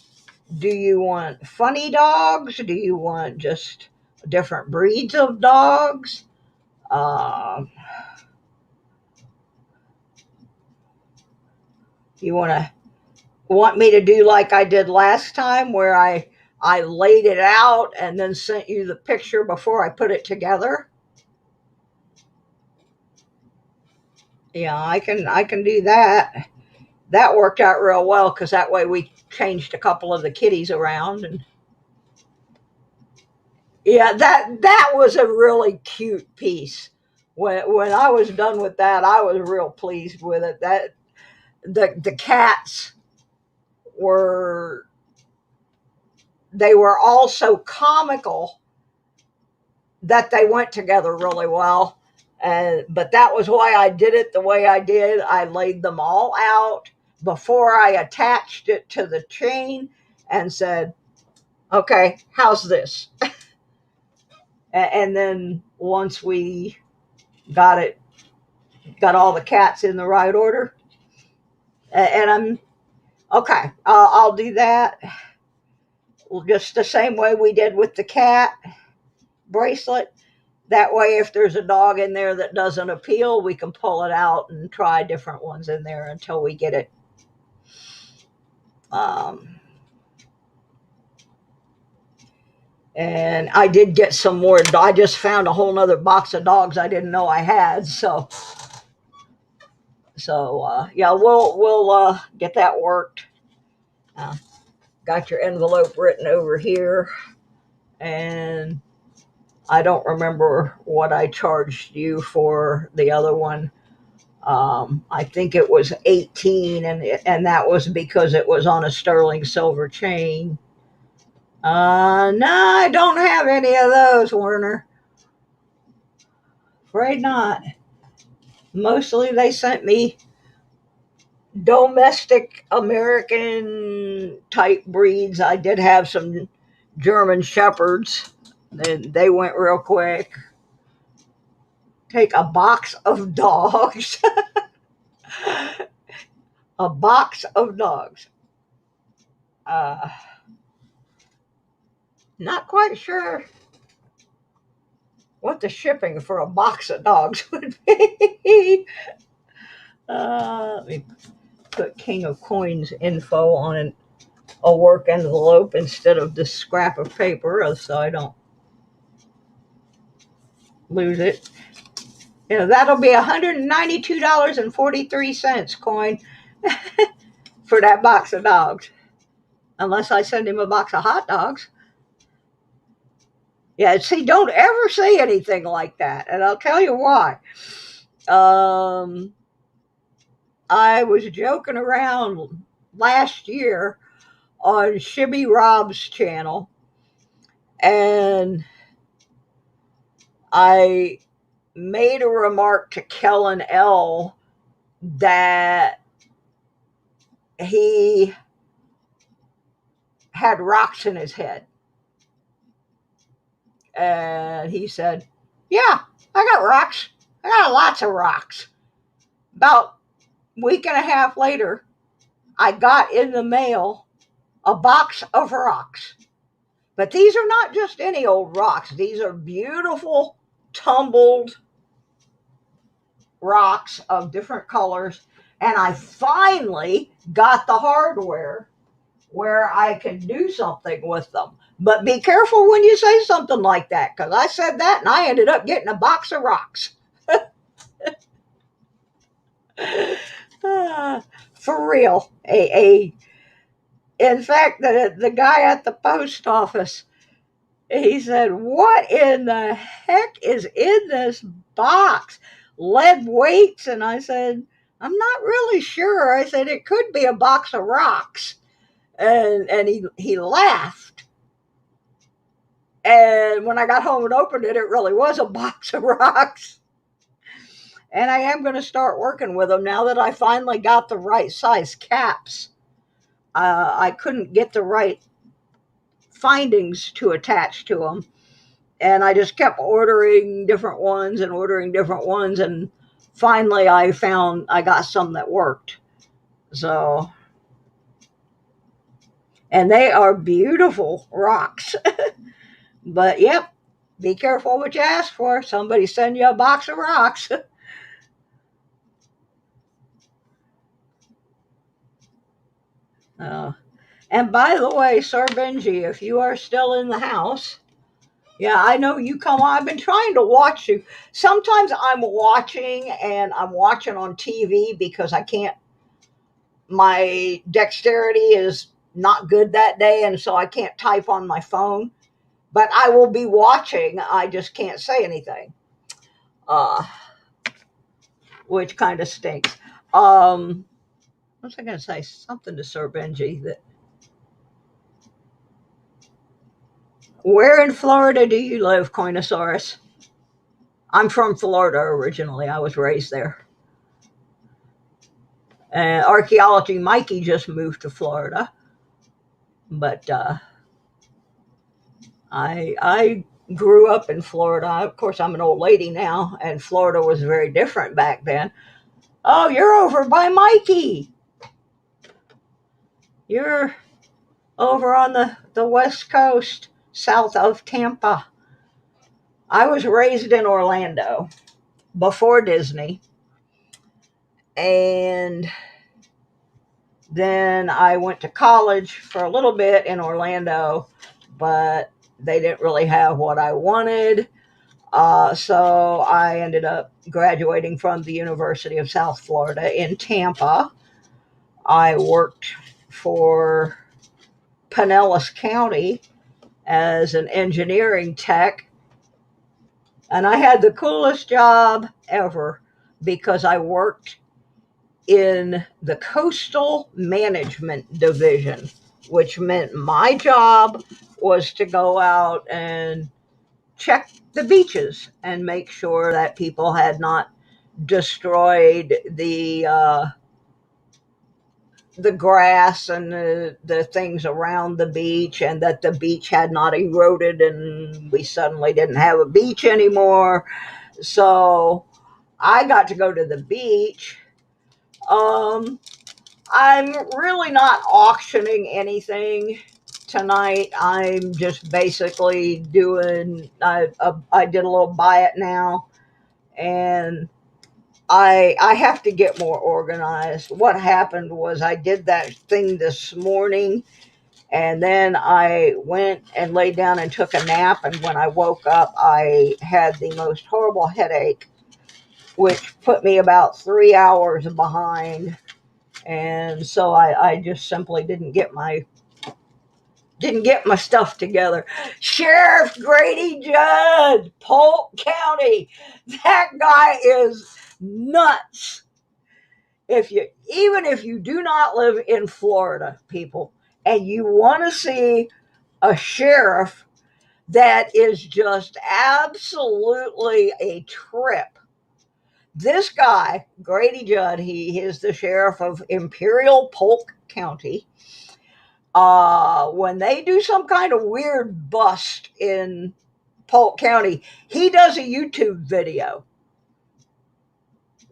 Do you want funny dogs? Do you want just different breeds of dogs? Um, you want me to do like I did last time, where I laid it out and then sent you the picture before I put it together? Yeah, I can do that. That worked out real well because that way we changed a couple of the kitties around. And yeah, that was a really cute piece. When I was done with that, I was real pleased with it. That the cats were they were all so comical that they went together really well. And but that was why I did it the way I did. I laid them all out before I attached it to the chain and said, "Okay, how's this?" And then once we got got all the cats in the right order, and I'm okay. I'll do that just the same way we did with the cat bracelet. That way, if there's a dog in there that doesn't appeal, we can pull it out and try different ones in there until we get it. Um, and I did get some more. I just found a whole nother box of dogs I didn't know I had. Yeah, we'll get that worked. Uh, got your envelope written over here, and I don't remember what I charged you for the other one. I think it was 18, and that was because it was on a sterling silver chain. No, I don't have any of those, Werner. Afraid not. Mostly they sent me domestic American type breeds. I did have some German Shepherds, and they went real quick. Take a box of dogs. A box of dogs. Uh, Not quite sure what the shipping for a box of dogs would be. Let me put King of Coins info on a work envelope instead of this scrap of paper so I don't lose it. You know, that'll be $192.43 coin for that box of dogs. Unless I send him a box of hot dogs. Yeah, see, don't ever say anything like that. And I'll tell you why. I was joking around last year on Shibby Rob's channel, and I made a remark to Kellen L that he had rocks in his head. And he said, "Yeah, I got rocks. I got lots of rocks." About a week and a half later, I got in the mail a box of rocks. But these are not just any old rocks. These are beautiful, tumbled rocks of different colors. And I finally got the hardware where I can do something with them. But be careful when you say something like that, because I said that and I ended up getting a box of rocks. For real. In fact, the guy at the post office, he said, "What in the heck is in this box?" lead weights? And I said, I'm not really sure. I said, it could be a box of rocks. And he laughed. And when I got home and opened it, it really was a box of rocks. And I am going to start working with them now that I finally got the right size caps. I couldn't get the right findings to attach to them. And I just kept ordering different ones and ordering different ones. And finally, I got some that worked. So, and they are beautiful rocks. But yep, be careful what you ask for. Somebody send you a box of rocks. uh, and by the way, Sir Benji, if you are still in the house, yeah, I know you come on. I've been trying to watch you. Sometimes I'm watching and I'm watching on TV because I can't, my dexterity is not good that day, and so I can't type on my phone. But I will be watching. I just can't say anything, uh, which kind of stinks. What was I going to say? Something to Sir Benji. Where in Florida do you live, Coinosaurus? I'm from Florida originally. I was raised there. And archaeology, Mikey just moved to Florida, but I grew up in Florida. Of course, I'm an old lady now, and Florida was very different back then. Oh, you're over by Mikey. You're over on the West Coast, south of Tampa. I was raised in Orlando before Disney, and then I went to college for a little bit in Orlando, but they didn't really have what I wanted. So I ended up graduating from the University of South Florida in Tampa. I worked for Pinellas County as an engineering tech, and I had the coolest job ever because I worked in the coastal management division, which meant my job was to go out and check the beaches and make sure that people had not destroyed the grass and the things around the beach, and that the beach had not eroded and we suddenly didn't have a beach anymore. So I got to go to the beach. I'm really not auctioning anything tonight. I'm just basically doing, I did a little buy it now, and I have to get more organized. What happened was I did that thing this morning, and then I went and laid down and took a nap, and when I woke up, I had the most horrible headache, which put me about 3 hours behind. And so I just simply didn't get my stuff together. Sheriff Grady Judd, Polk County. That guy is nuts. Even if you do not live in Florida, people, and you want to see a sheriff that is just absolutely a trip. This guy, Grady Judd, he is the sheriff of Imperial Polk County. When they do some kind of weird bust in Polk County, he does a YouTube video.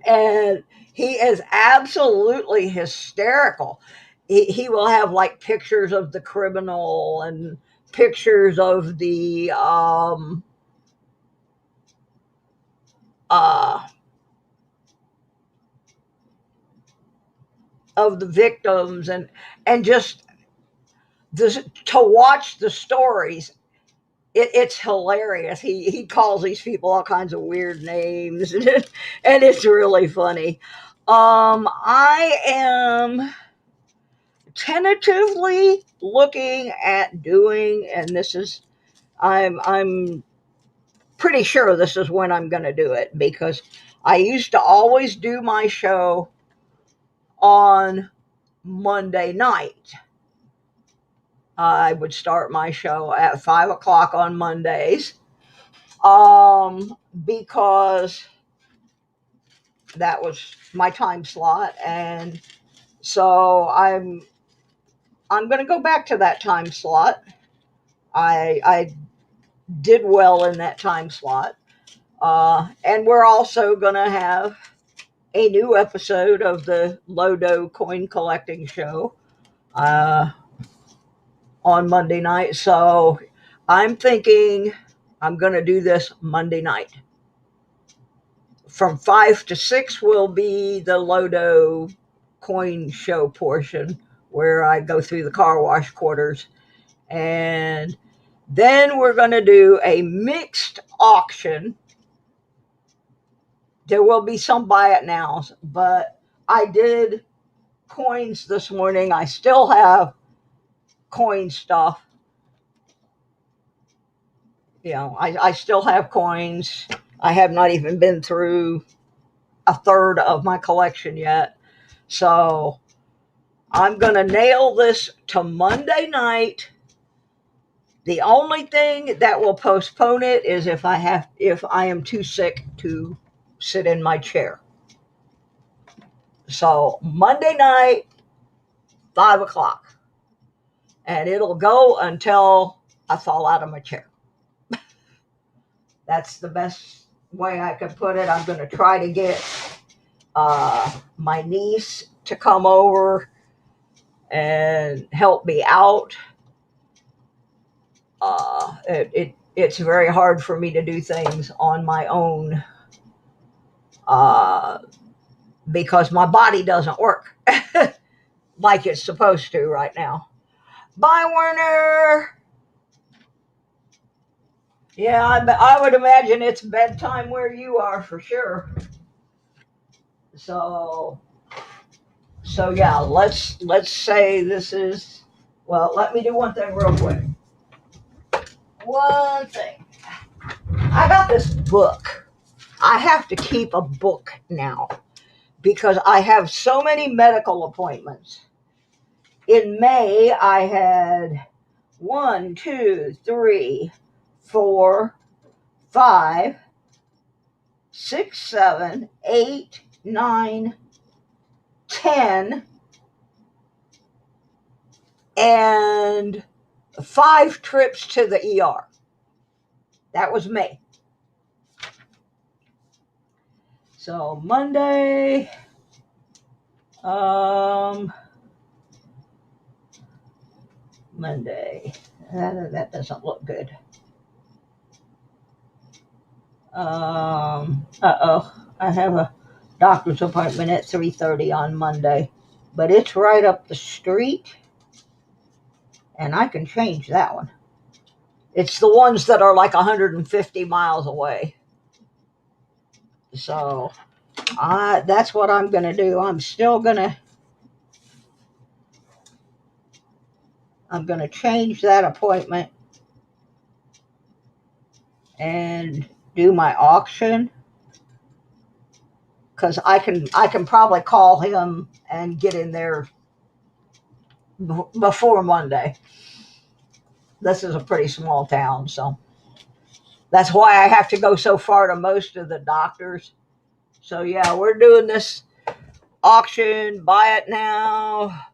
And he is absolutely hysterical. He will have like pictures of the criminal and pictures of the of the victims, and just this, to watch the stories. It's hilarious. He calls these people all kinds of weird names, and it's really funny. I am tentatively looking at doing, and this is, I'm pretty sure this is when I'm going to do it, because I used to always do my show on Monday night. I would start my show at 5 o'clock on Mondays, because that was my time slot. And so I'm going to go back to that time slot. I did well in that time slot. And we're also going to have a new episode of the Lodo coin collecting show on Monday night. So I'm thinking I'm going to do this Monday night. From 5 to 6 will be the Lodo coin show portion, where I go through the car wash quarters. And then we're going to do a mixed auction. There will be some buy it nows, but I did coins this morning. I still have coin stuff. I still have coins. I have not even been through a third of my collection yet. So I'm going to nail this to Monday night. The only thing that will postpone it is if I am too sick to sit in my chair. So Monday night, 5 o'clock. And it'll go until I fall out of my chair. That's the best way I could put it. I'm going to try to get my niece to come over and help me out. It's very hard for me to do things on my own because my body doesn't work like it's supposed to right now. Bye, Werner. Yeah, I would imagine it's bedtime where you are for sure. So yeah, let's say this is, well, let me do one thing real quick. One thing. I got this book. I have to keep a book now because I have so many medical appointments. In May, I had 1, 2, 3, 4, 5, 6, 7, 8, 9, 10, and 5 trips to the ER. That was May. So Monday, that doesn't look good. I have a doctor's appointment at 3:30 on Monday, but it's right up the street, and I can change that one. It's the ones that are like 150 miles away. So that's what I'm going to do. I'm going to change that appointment and do my auction, because I can probably call him and get in there before Monday. This is a pretty small town, so that's why I have to go so far to most of the doctors. So yeah, we're doing this auction, buy it now,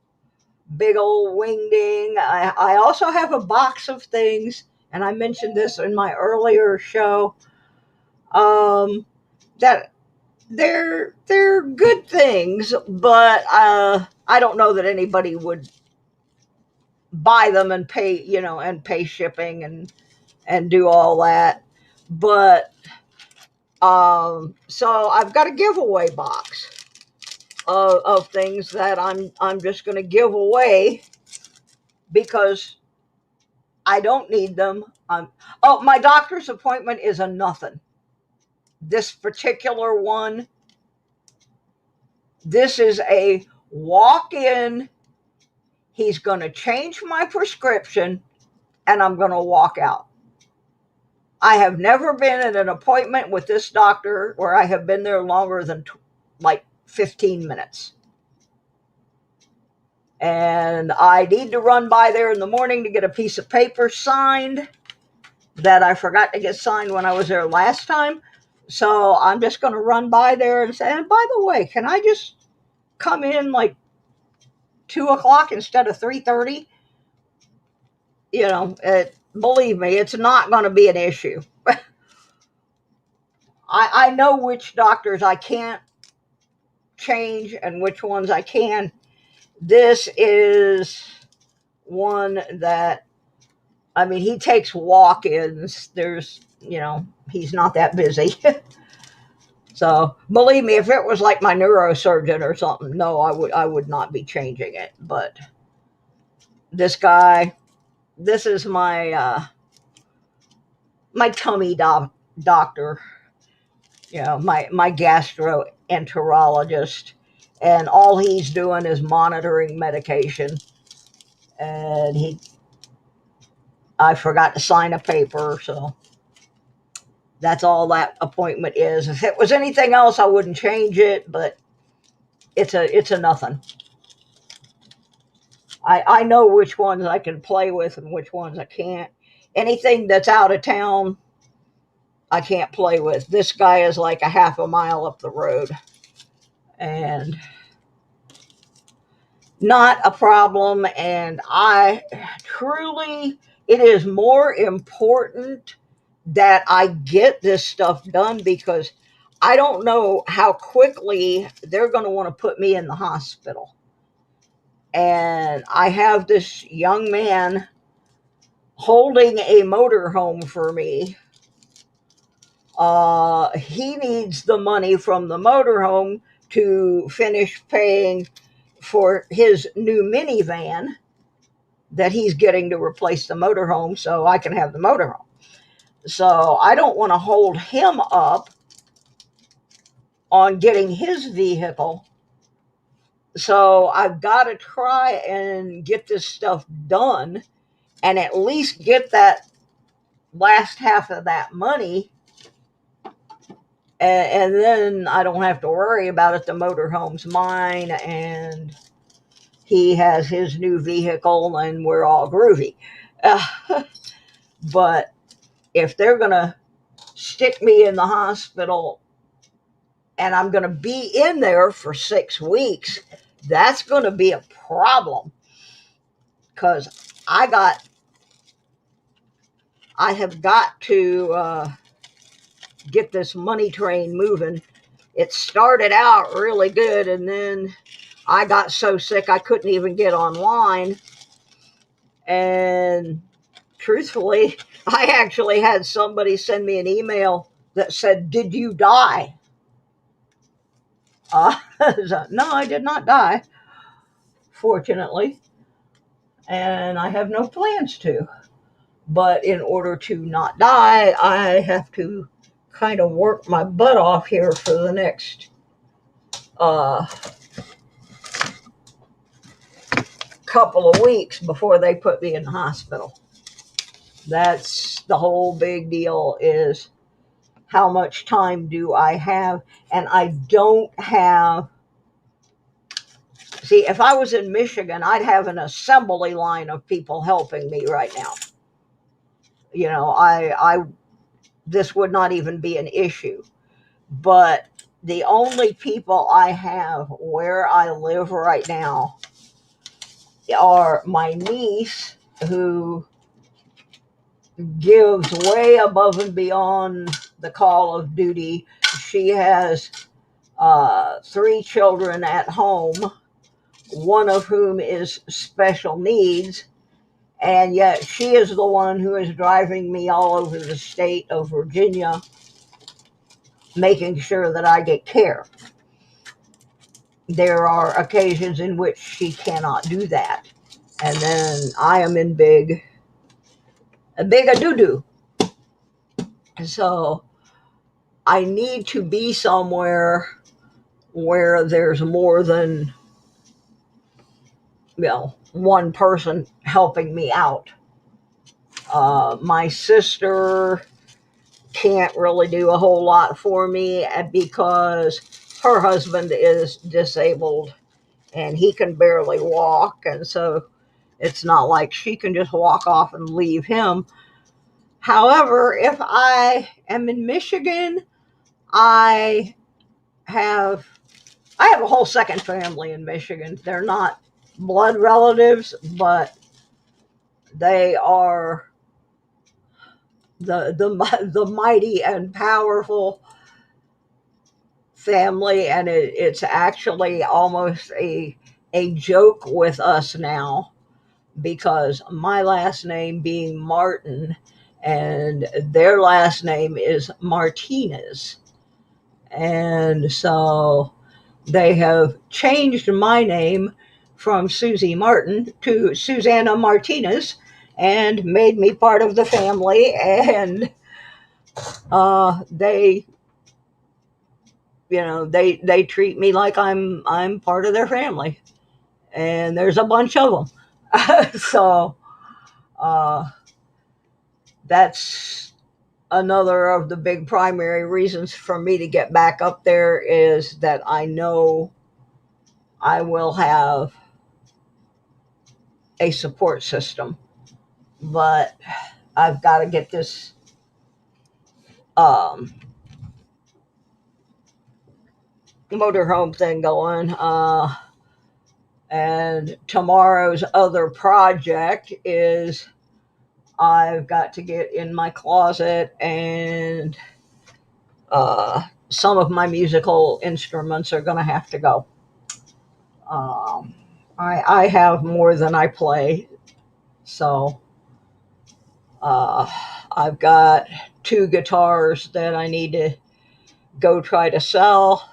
big old wingding. I also have a box of things, and I mentioned this in my earlier show, that they're good things, but I don't know that anybody would buy them and pay shipping and do all that. But so I've got a giveaway box of things that I'm just going to give away because I don't need them. My doctor's appointment is a nothing. This particular one, this is a walk-in. He's going to change my prescription, and I'm going to walk out. I have never been at an appointment with this doctor where I have been there longer than like 15 minutes. And I need to run by there in the morning to get a piece of paper signed that I forgot to get signed when I was there last time. So I'm just going to run by there and say, and by the way, can I just come in like 2 o'clock instead of 3:30? Believe me, it's not going to be an issue. I know which doctors I can't change and which ones I can. This is one that, I mean, he takes walk-ins. He's not that busy. So believe me, if it was like my neurosurgeon or something, no, I would not be changing it. But this guy, this is my tummy doctor, my gastroenterologist, and all he's doing is monitoring medication. And I forgot to sign a paper, so that's all that appointment is. If it was anything else, I wouldn't change it, but it's a nothing. I know which ones I can play with and which ones I can't. Anything that's out of town, I can't play with. This guy is like a half a mile up the road, and not a problem. And it is more important that I get this stuff done, because I don't know how quickly they're going to want to put me in the hospital. And I have this young man holding a motorhome for me. He needs the money from the motorhome to finish paying for his new minivan that he's getting to replace the motorhome so I can have the motorhome. So I don't want to hold him up on getting his vehicle. So I've got to try and get this stuff done and at least get that last half of that money. And then I don't have to worry about it. The motorhome's mine, and he has his new vehicle, and we're all groovy. But if they're going to stick me in the hospital and I'm going to be in there for 6 weeks, that's going to be a problem, because I have got to get this money train moving. It started out really good, and then I got so sick I couldn't even get online. And truthfully, I actually had somebody send me an email that said, "Did you die?" No, I did not die, fortunately. And I have no plans to. But in order to not die, I have to kind of work my butt off here for the next couple of weeks before they put me in the hospital. That's the whole big deal, is how much time do I have? And I don't have... See, if I was in Michigan, I'd have an assembly line of people helping me right now. This would not even be an issue. But the only people I have where I live right now are my niece, who gives way above and beyond the call of duty. She has 3 children at home, one of whom is special needs, and yet she is the one who is driving me all over the state of Virginia, making sure that I get care. There are occasions in which she cannot do that, and then I am in big a-doo-doo. So I need to be somewhere where there's more than, one person helping me out. My sister can't really do a whole lot for me because her husband is disabled and he can barely walk, and so it's not like she can just walk off and leave him. However, if I am in Michigan, I have a whole second family in Michigan. They're not blood relatives, but they are the mighty and powerful family, and it's actually almost a joke with us now because my last name being Martin and their last name is Martinez. And so they have changed my name from Susie Martin to Susanna Martinez and made me part of the family. And they, they treat me like I'm part of their family. And there's a bunch of them. So that's another of the big primary reasons for me to get back up there, is that I know I will have a support system. But I've got to get this motorhome thing going. And tomorrow's other project is I've got to get in my closet, and some of my musical instruments are going to have to go. I have more than I play, so I've got 2 guitars that I need to go try to sell.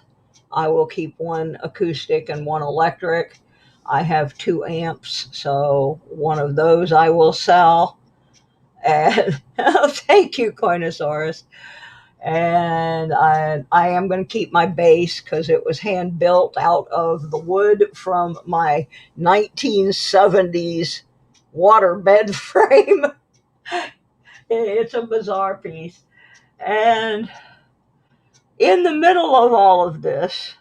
I will keep 1 acoustic and 1 electric. I have 2 amps, so one of those I will sell. And thank you, Coinosaurus. And I am going to keep my bass because it was hand built out of the wood from my 1970s waterbed frame. It's a bizarre piece. And in the middle of all of this,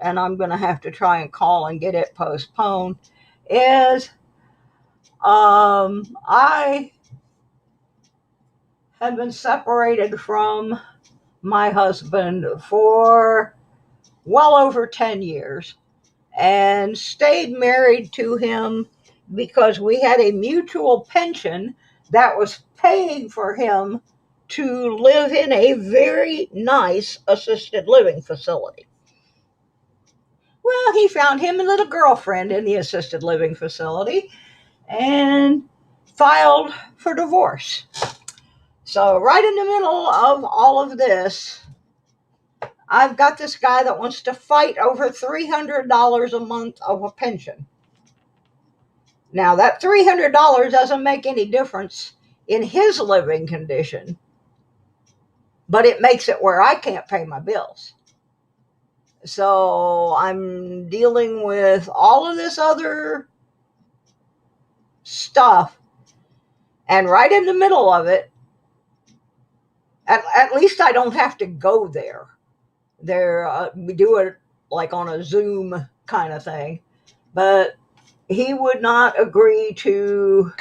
and I'm going to have to try and call and get it postponed, is I have been separated from my husband for well over 10 years and stayed married to him because we had a mutual pension that was paying for him to live in a very nice assisted living facility. Well, he found him a little girlfriend in the assisted living facility and filed for divorce. So right in the middle of all of this, I've got this guy that wants to fight over $300 a month of a pension. Now, that $300 doesn't make any difference in his living condition, but it makes it where I can't pay my bills. So I'm dealing with all of this other stuff, and right in the middle of it, at least I don't have to go there. We do it like on a Zoom kind of thing, but he would not agree to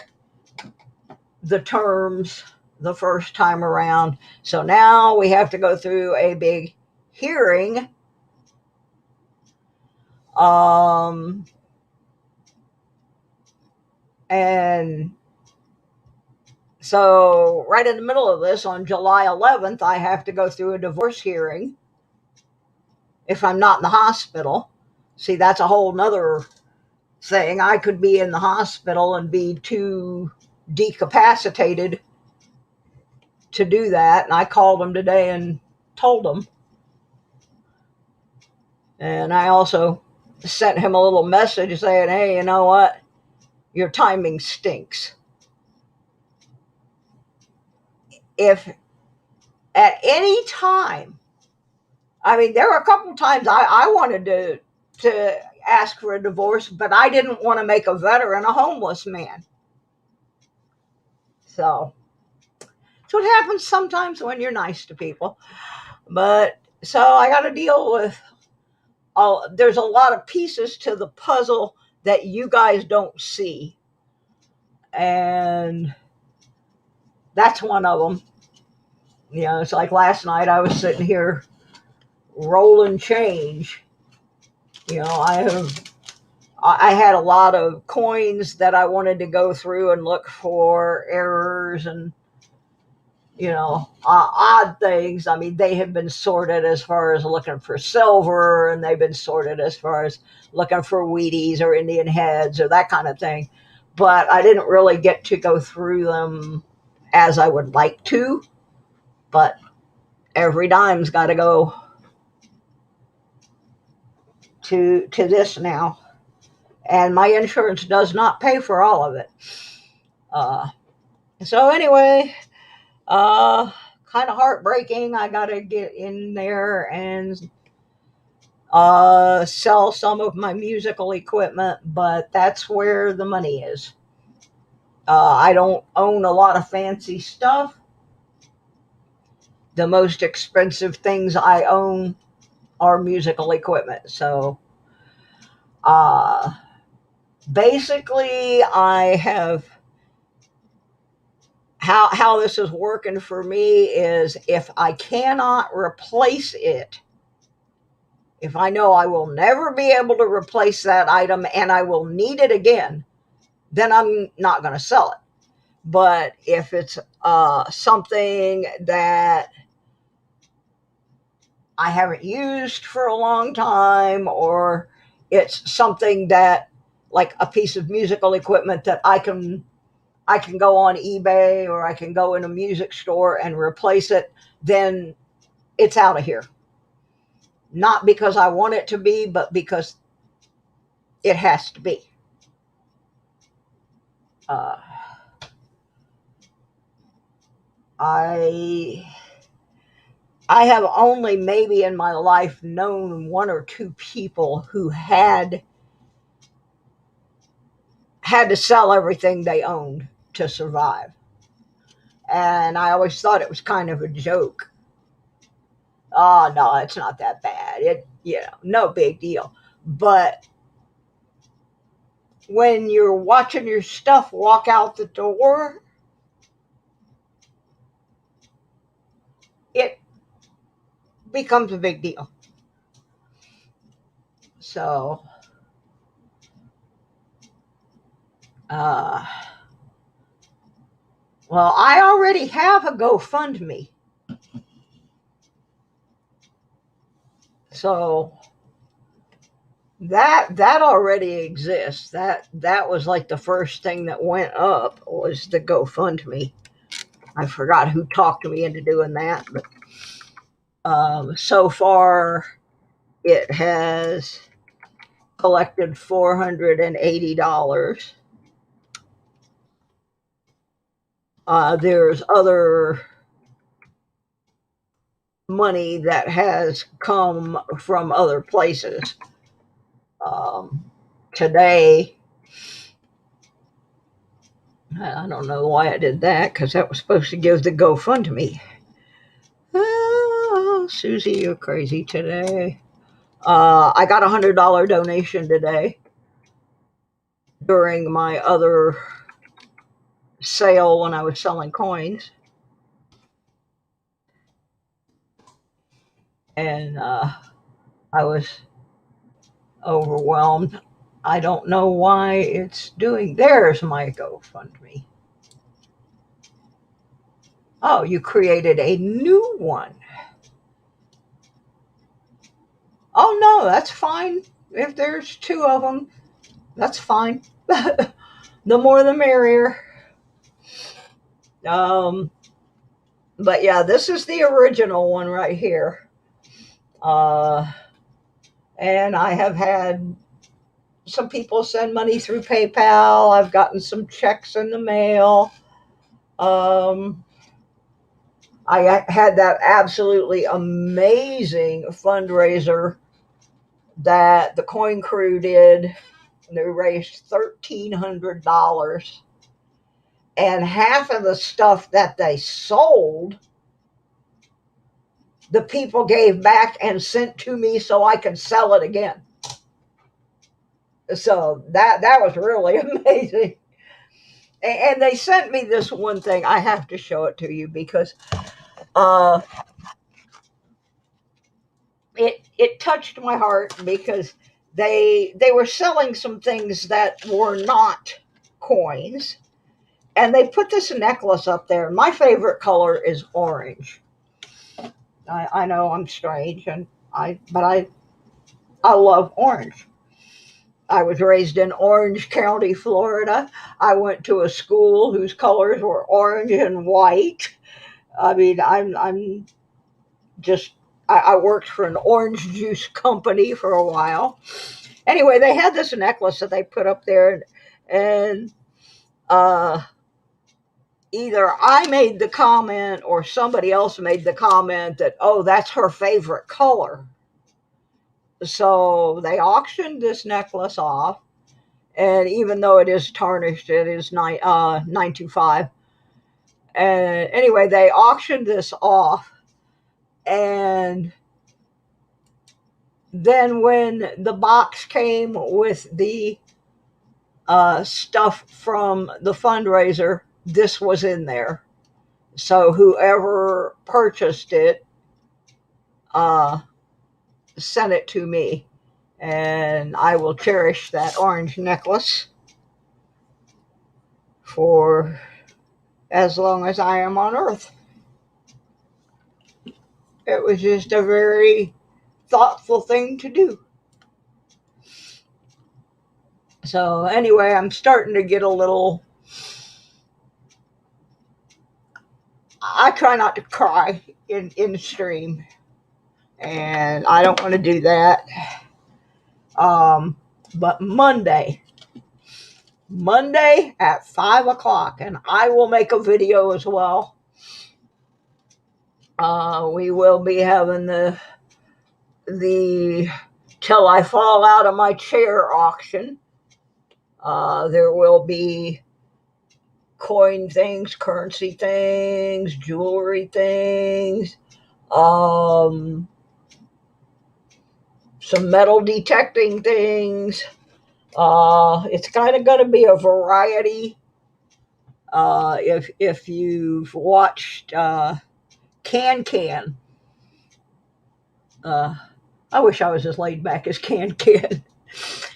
the terms the first time around. So now we have to go through a big hearing. And so right in the middle of this, on July 11th, I have to go through a divorce hearing if I'm not in the hospital. See, that's a whole nother thing. I could be in the hospital and be too decapacitated to do that. And I called him today and told him. And I also sent him a little message saying, hey, you know what? Your timing stinks. If at any time, I mean, there were a couple times I wanted to ask for a divorce, but I didn't want to make a veteran a homeless man. So That's what happens sometimes when you're nice to people. But so I got to deal with there's a lot of pieces to the puzzle that you guys don't see. And that's one of them. You know, it's like last night I was sitting here rolling change. You know, I had a lot of coins that I wanted to go through and look for errors and, you know, odd things. I mean, they have been sorted as far as looking for silver, and they've been sorted as far as looking for Wheaties or Indian heads or that kind of thing. But I didn't really get to go through them as I would like to. But every dime's got to go to this now. And my insurance does not pay for all of it. So anyway, kind of heartbreaking. I got to get in there and sell some of my musical equipment, but that's where the money is. I don't own a lot of fancy stuff. The most expensive things I own are musical equipment. So basically I have how this is working for me is if I cannot replace it, if I know I will never be able to replace that item and I will need it again, then I'm not going to sell it. But if it's something that I haven't used for a long time, or it's something that, like a piece of musical equipment that I can go on eBay or I can go in a music store and replace it, then it's out of here. Not because I want it to be, but because it has to be. I have only maybe in my life known one or two people who had to sell everything they owned to survive. And I always thought it was kind of a joke. Oh, no, it's not that bad. No big deal. But when you're watching your stuff walk out the door, it becomes a big deal. So, well, I already have a GoFundMe. So that already exists. That was like the first thing that went up was the GoFundMe. I forgot who talked me into doing that, but so far it has collected $480. There's other money that has come from other places. Today, I don't know why I did that, because that was supposed to give the GoFundMe. Oh, Susie, you're crazy today. I got a $100 donation today during my other sale when I was selling coins. And I was overwhelmed. I don't know why it's doing. There's my GoFundMe. Oh, you created a new one. Oh, no, that's fine. If there's two of them, that's fine. The more the merrier. But yeah, this is the original one right here. And I have had some people send money through PayPal. I've gotten some checks in the mail. I had that absolutely amazing fundraiser that the Coin Crew did. They raised $1,300. and half of the stuff that they sold, the people gave back and sent to me so I could sell it again. So that was really amazing. And they sent me this one thing. I have to show it to you because it touched my heart, because they were selling some things that were not coins, and they put this necklace up there. My favorite color is orange. I know I'm strange, but I love orange. I was raised in Orange County, Florida. I went to a school whose colors were orange and white. I mean, I'm just, I worked for an orange juice company for a while. Anyway, they had this necklace that they put up there, and either I made the comment or somebody else made the comment that, oh, that's her favorite color. So they auctioned this necklace off, and even though it is tarnished, it is 925. And anyway, they auctioned this off, and then when the box came with the stuff from the fundraiser, this was in there. So whoever purchased it sent it to me, and I will cherish that orange necklace for as long as I am on earth. It was just a very thoughtful thing to do. So anyway, I'm starting to get a little, I try not to cry in stream, and I don't want to do that. But Monday at 5 o'clock, and I will make a video as well. We will be having the Till I Fall Out of My Chair auction. There will be coin things, currency things, jewelry things, some metal detecting things. It's kind of going to be a variety. If you've watched Can, I wish I was as laid back as Can.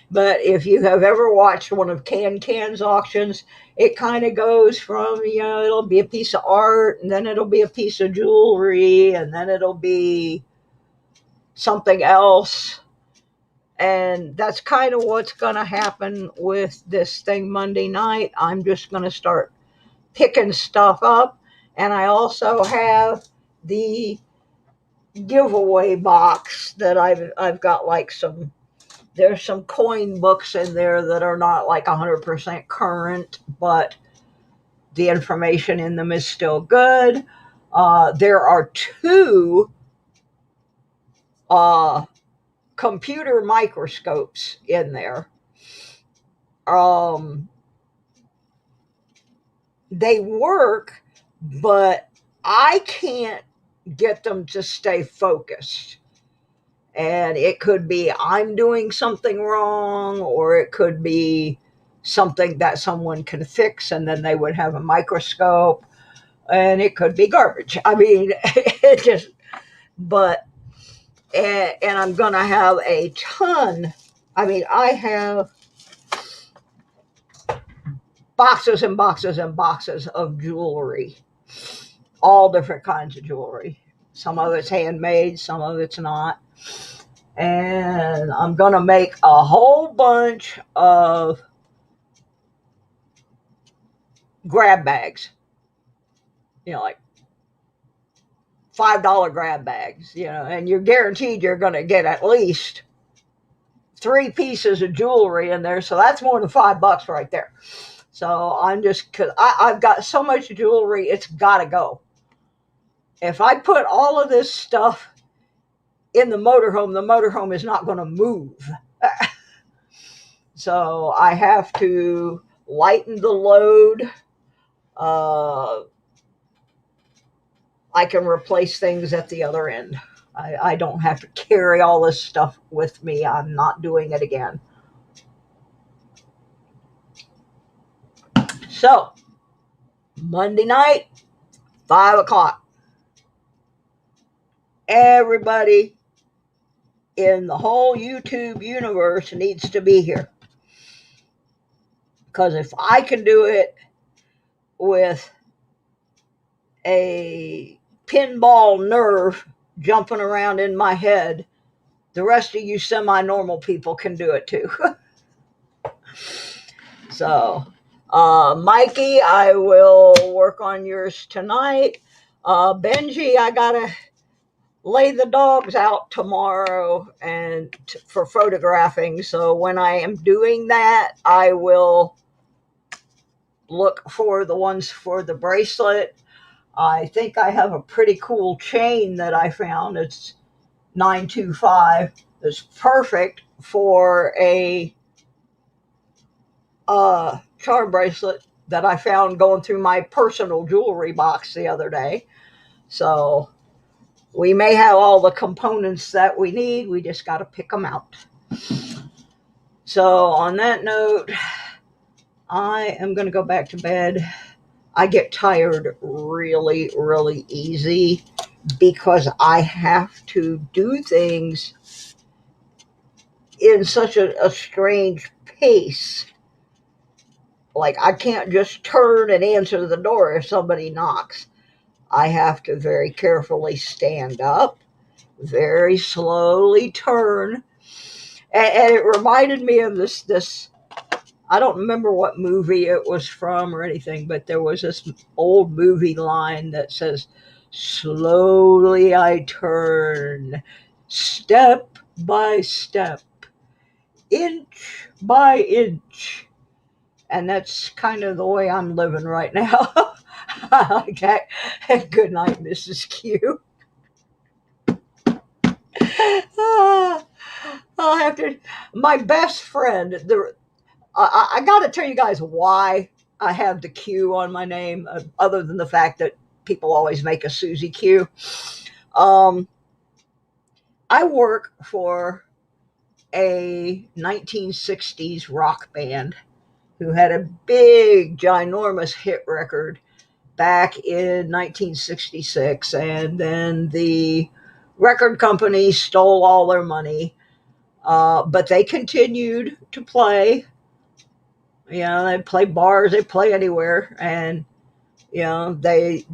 But if you have ever watched one of Can's auctions, it kind of goes from, it'll be a piece of art, and then it'll be a piece of jewelry, and then it'll be something else. And that's kind of what's going to happen with this thing Monday night. I'm just going to start picking stuff up. And I also have the giveaway box that I've got, like, there's some coin books in there that are not like 100% current, but the information in them is still good. There are 2 computer microscopes in there. They work, but I can't get them to stay focused. And it could be I'm doing something wrong, or it could be something that someone can fix, and then they would have a microscope, and it could be garbage. I mean, it just, and I'm going to have a ton. I mean, I have boxes and boxes and boxes of jewelry, all different kinds of jewelry. Some of it's handmade, some of it's not. And I'm going to make a whole bunch of grab bags, like $5 grab bags, and you're guaranteed you're going to get at least 3 pieces of jewelry in there. So that's more than $5 right there. So I'm just, because I've got so much jewelry, it's got to go. If I put all of this stuff in the motorhome is not going to move. So I have to lighten the load. I can replace things at the other end. I don't have to carry all this stuff with me. I'm not doing it again. So, Monday night, 5 o'clock. Everybody in the whole YouTube universe needs to be here. Because if I can do it with a pinball nerve jumping around in my head, the rest of you semi-normal people can do it too. So, Mikey, I will work on yours tonight. Benji, I gotta lay the dogs out tomorrow and for photographing. So when I am doing that, I will look for the ones for the bracelet. I think I have a pretty cool chain that I found. It's 925. It's perfect for a charm bracelet that I found going through my personal jewelry box the other day. So we may have all the components that we need. We just got to pick them out. So on that note, I am going to go back to bed. I get tired really, really easy because I have to do things in such a strange pace. Like, I can't just turn and answer the door if somebody knocks. I have to very carefully stand up, very slowly turn. And it reminded me of this, I don't remember what movie it was from or anything, but there was this old movie line that says, "Slowly I turn, step by step, inch by inch." And that's kind of the way I'm living right now. Okay. Good night, Mrs. Q. I'll have to. My best friend, I got to tell you guys why I have the Q on my name, other than the fact that people always make a SusieQue. I work for a 1960s rock band who had a big, ginormous hit record back in 1966, and then the record company stole all their money, but they continued to play. You know, they play bars, they play anywhere, and you know they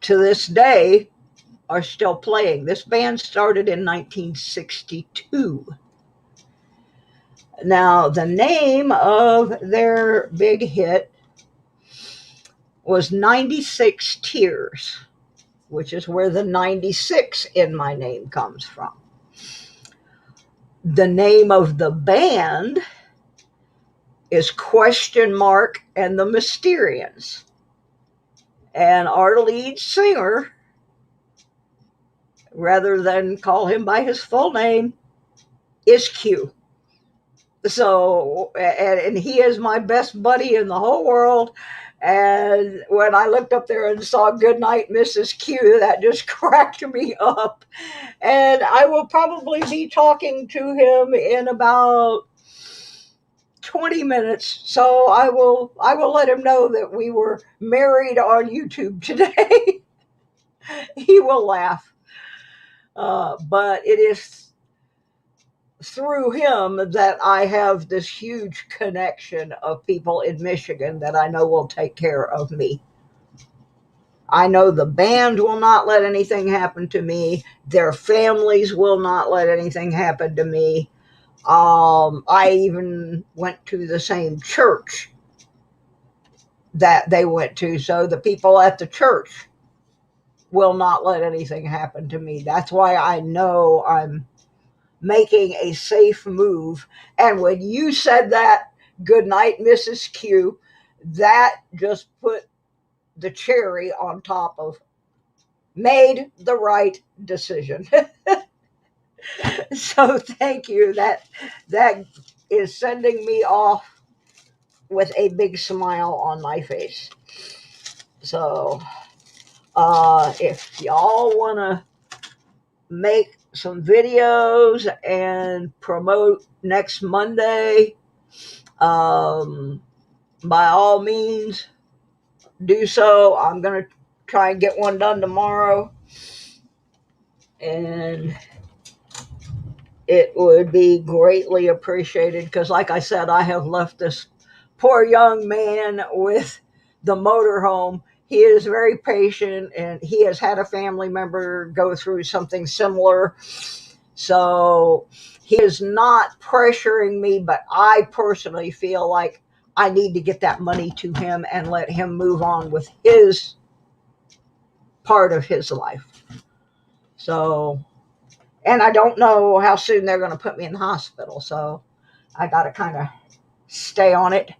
to this day are still playing. This band started in 1962. Now, the name of their big hit was 96 Tears, which is where the 96 in my name comes from. The name of the band is Question Mark and the Mysterians. And our lead singer, rather than call him by his full name, is Q. So, and he is my best buddy in the whole world. And when I looked up there and saw "Goodnight, Mrs. Q," that just cracked me up. And I will probably be talking to him in about 20 minutes. So I will let him know that we were married on YouTube today. He will laugh. But it is through him that I have this huge connection of people in Michigan that I know will take care of me. I know the band will not let anything happen to me. Their families will not let anything happen to me. I even went to the same church that they went to, so the people at the church will not let anything happen to me. That's why I know I'm making a safe move. And when you said that, "Good night, Mrs. Q," that just put the cherry on top of made the right decision. So thank you. That is sending me off with a big smile on my face. So if y'all want to make some videos and promote next Monday, by all means, do so. I'm going to try and get one done tomorrow. And it would be greatly appreciated because, like I said, I have left this poor young man with the motorhome. He is very patient and he has had a family member go through something similar. So he is not pressuring me, but I personally feel like I need to get that money to him and let him move on with his part of his life. So, and I don't know how soon they're going to put me in the hospital, so I got to kind of stay on it.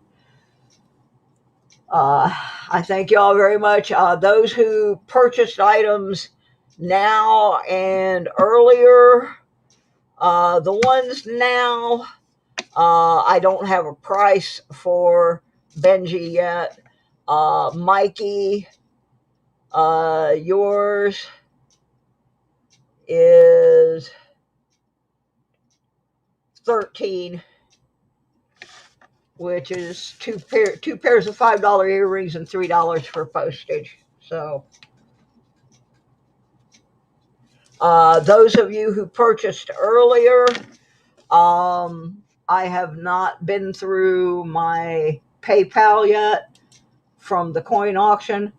I thank y'all very much. Those who purchased items now and earlier, the ones now, I don't have a price for Benji yet. Mikey, yours is 13, which is two pairs of $5 earrings and $3 for postage. So those of you who purchased earlier, I have not been through my PayPal yet from the coin auction,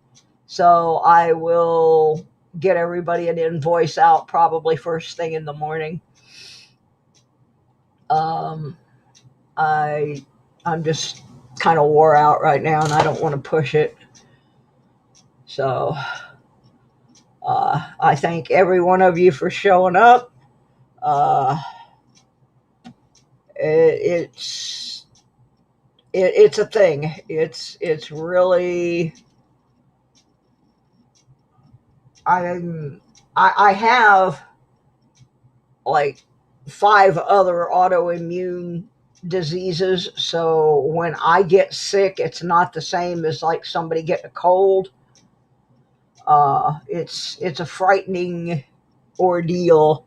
so I will get everybody an invoice out probably first thing in the morning. I'm just kind of wore out right now, and I don't want to push it. So I thank every one of you for showing up. It's a thing. It's really, I have like 5 other autoimmune diseases, so when I get sick, it's not the same as like somebody getting a cold. It's a frightening ordeal,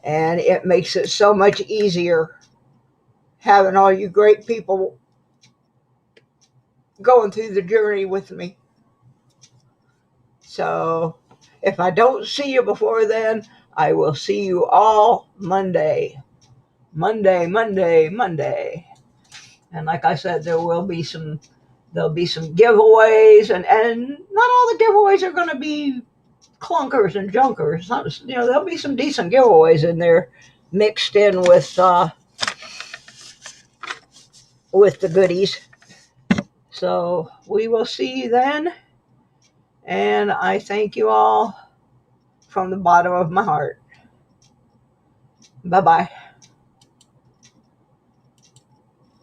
and it makes it so much easier having all you great people going through the journey with me. So if I don't see you before then, I will see you all Monday. Monday. And like I said, there'll be some giveaways, and not all the giveaways are going to be clunkers and junkers. There'll be some decent giveaways in there mixed in with the goodies. So we will see you then, and I thank you all from the bottom of my heart. Bye-bye.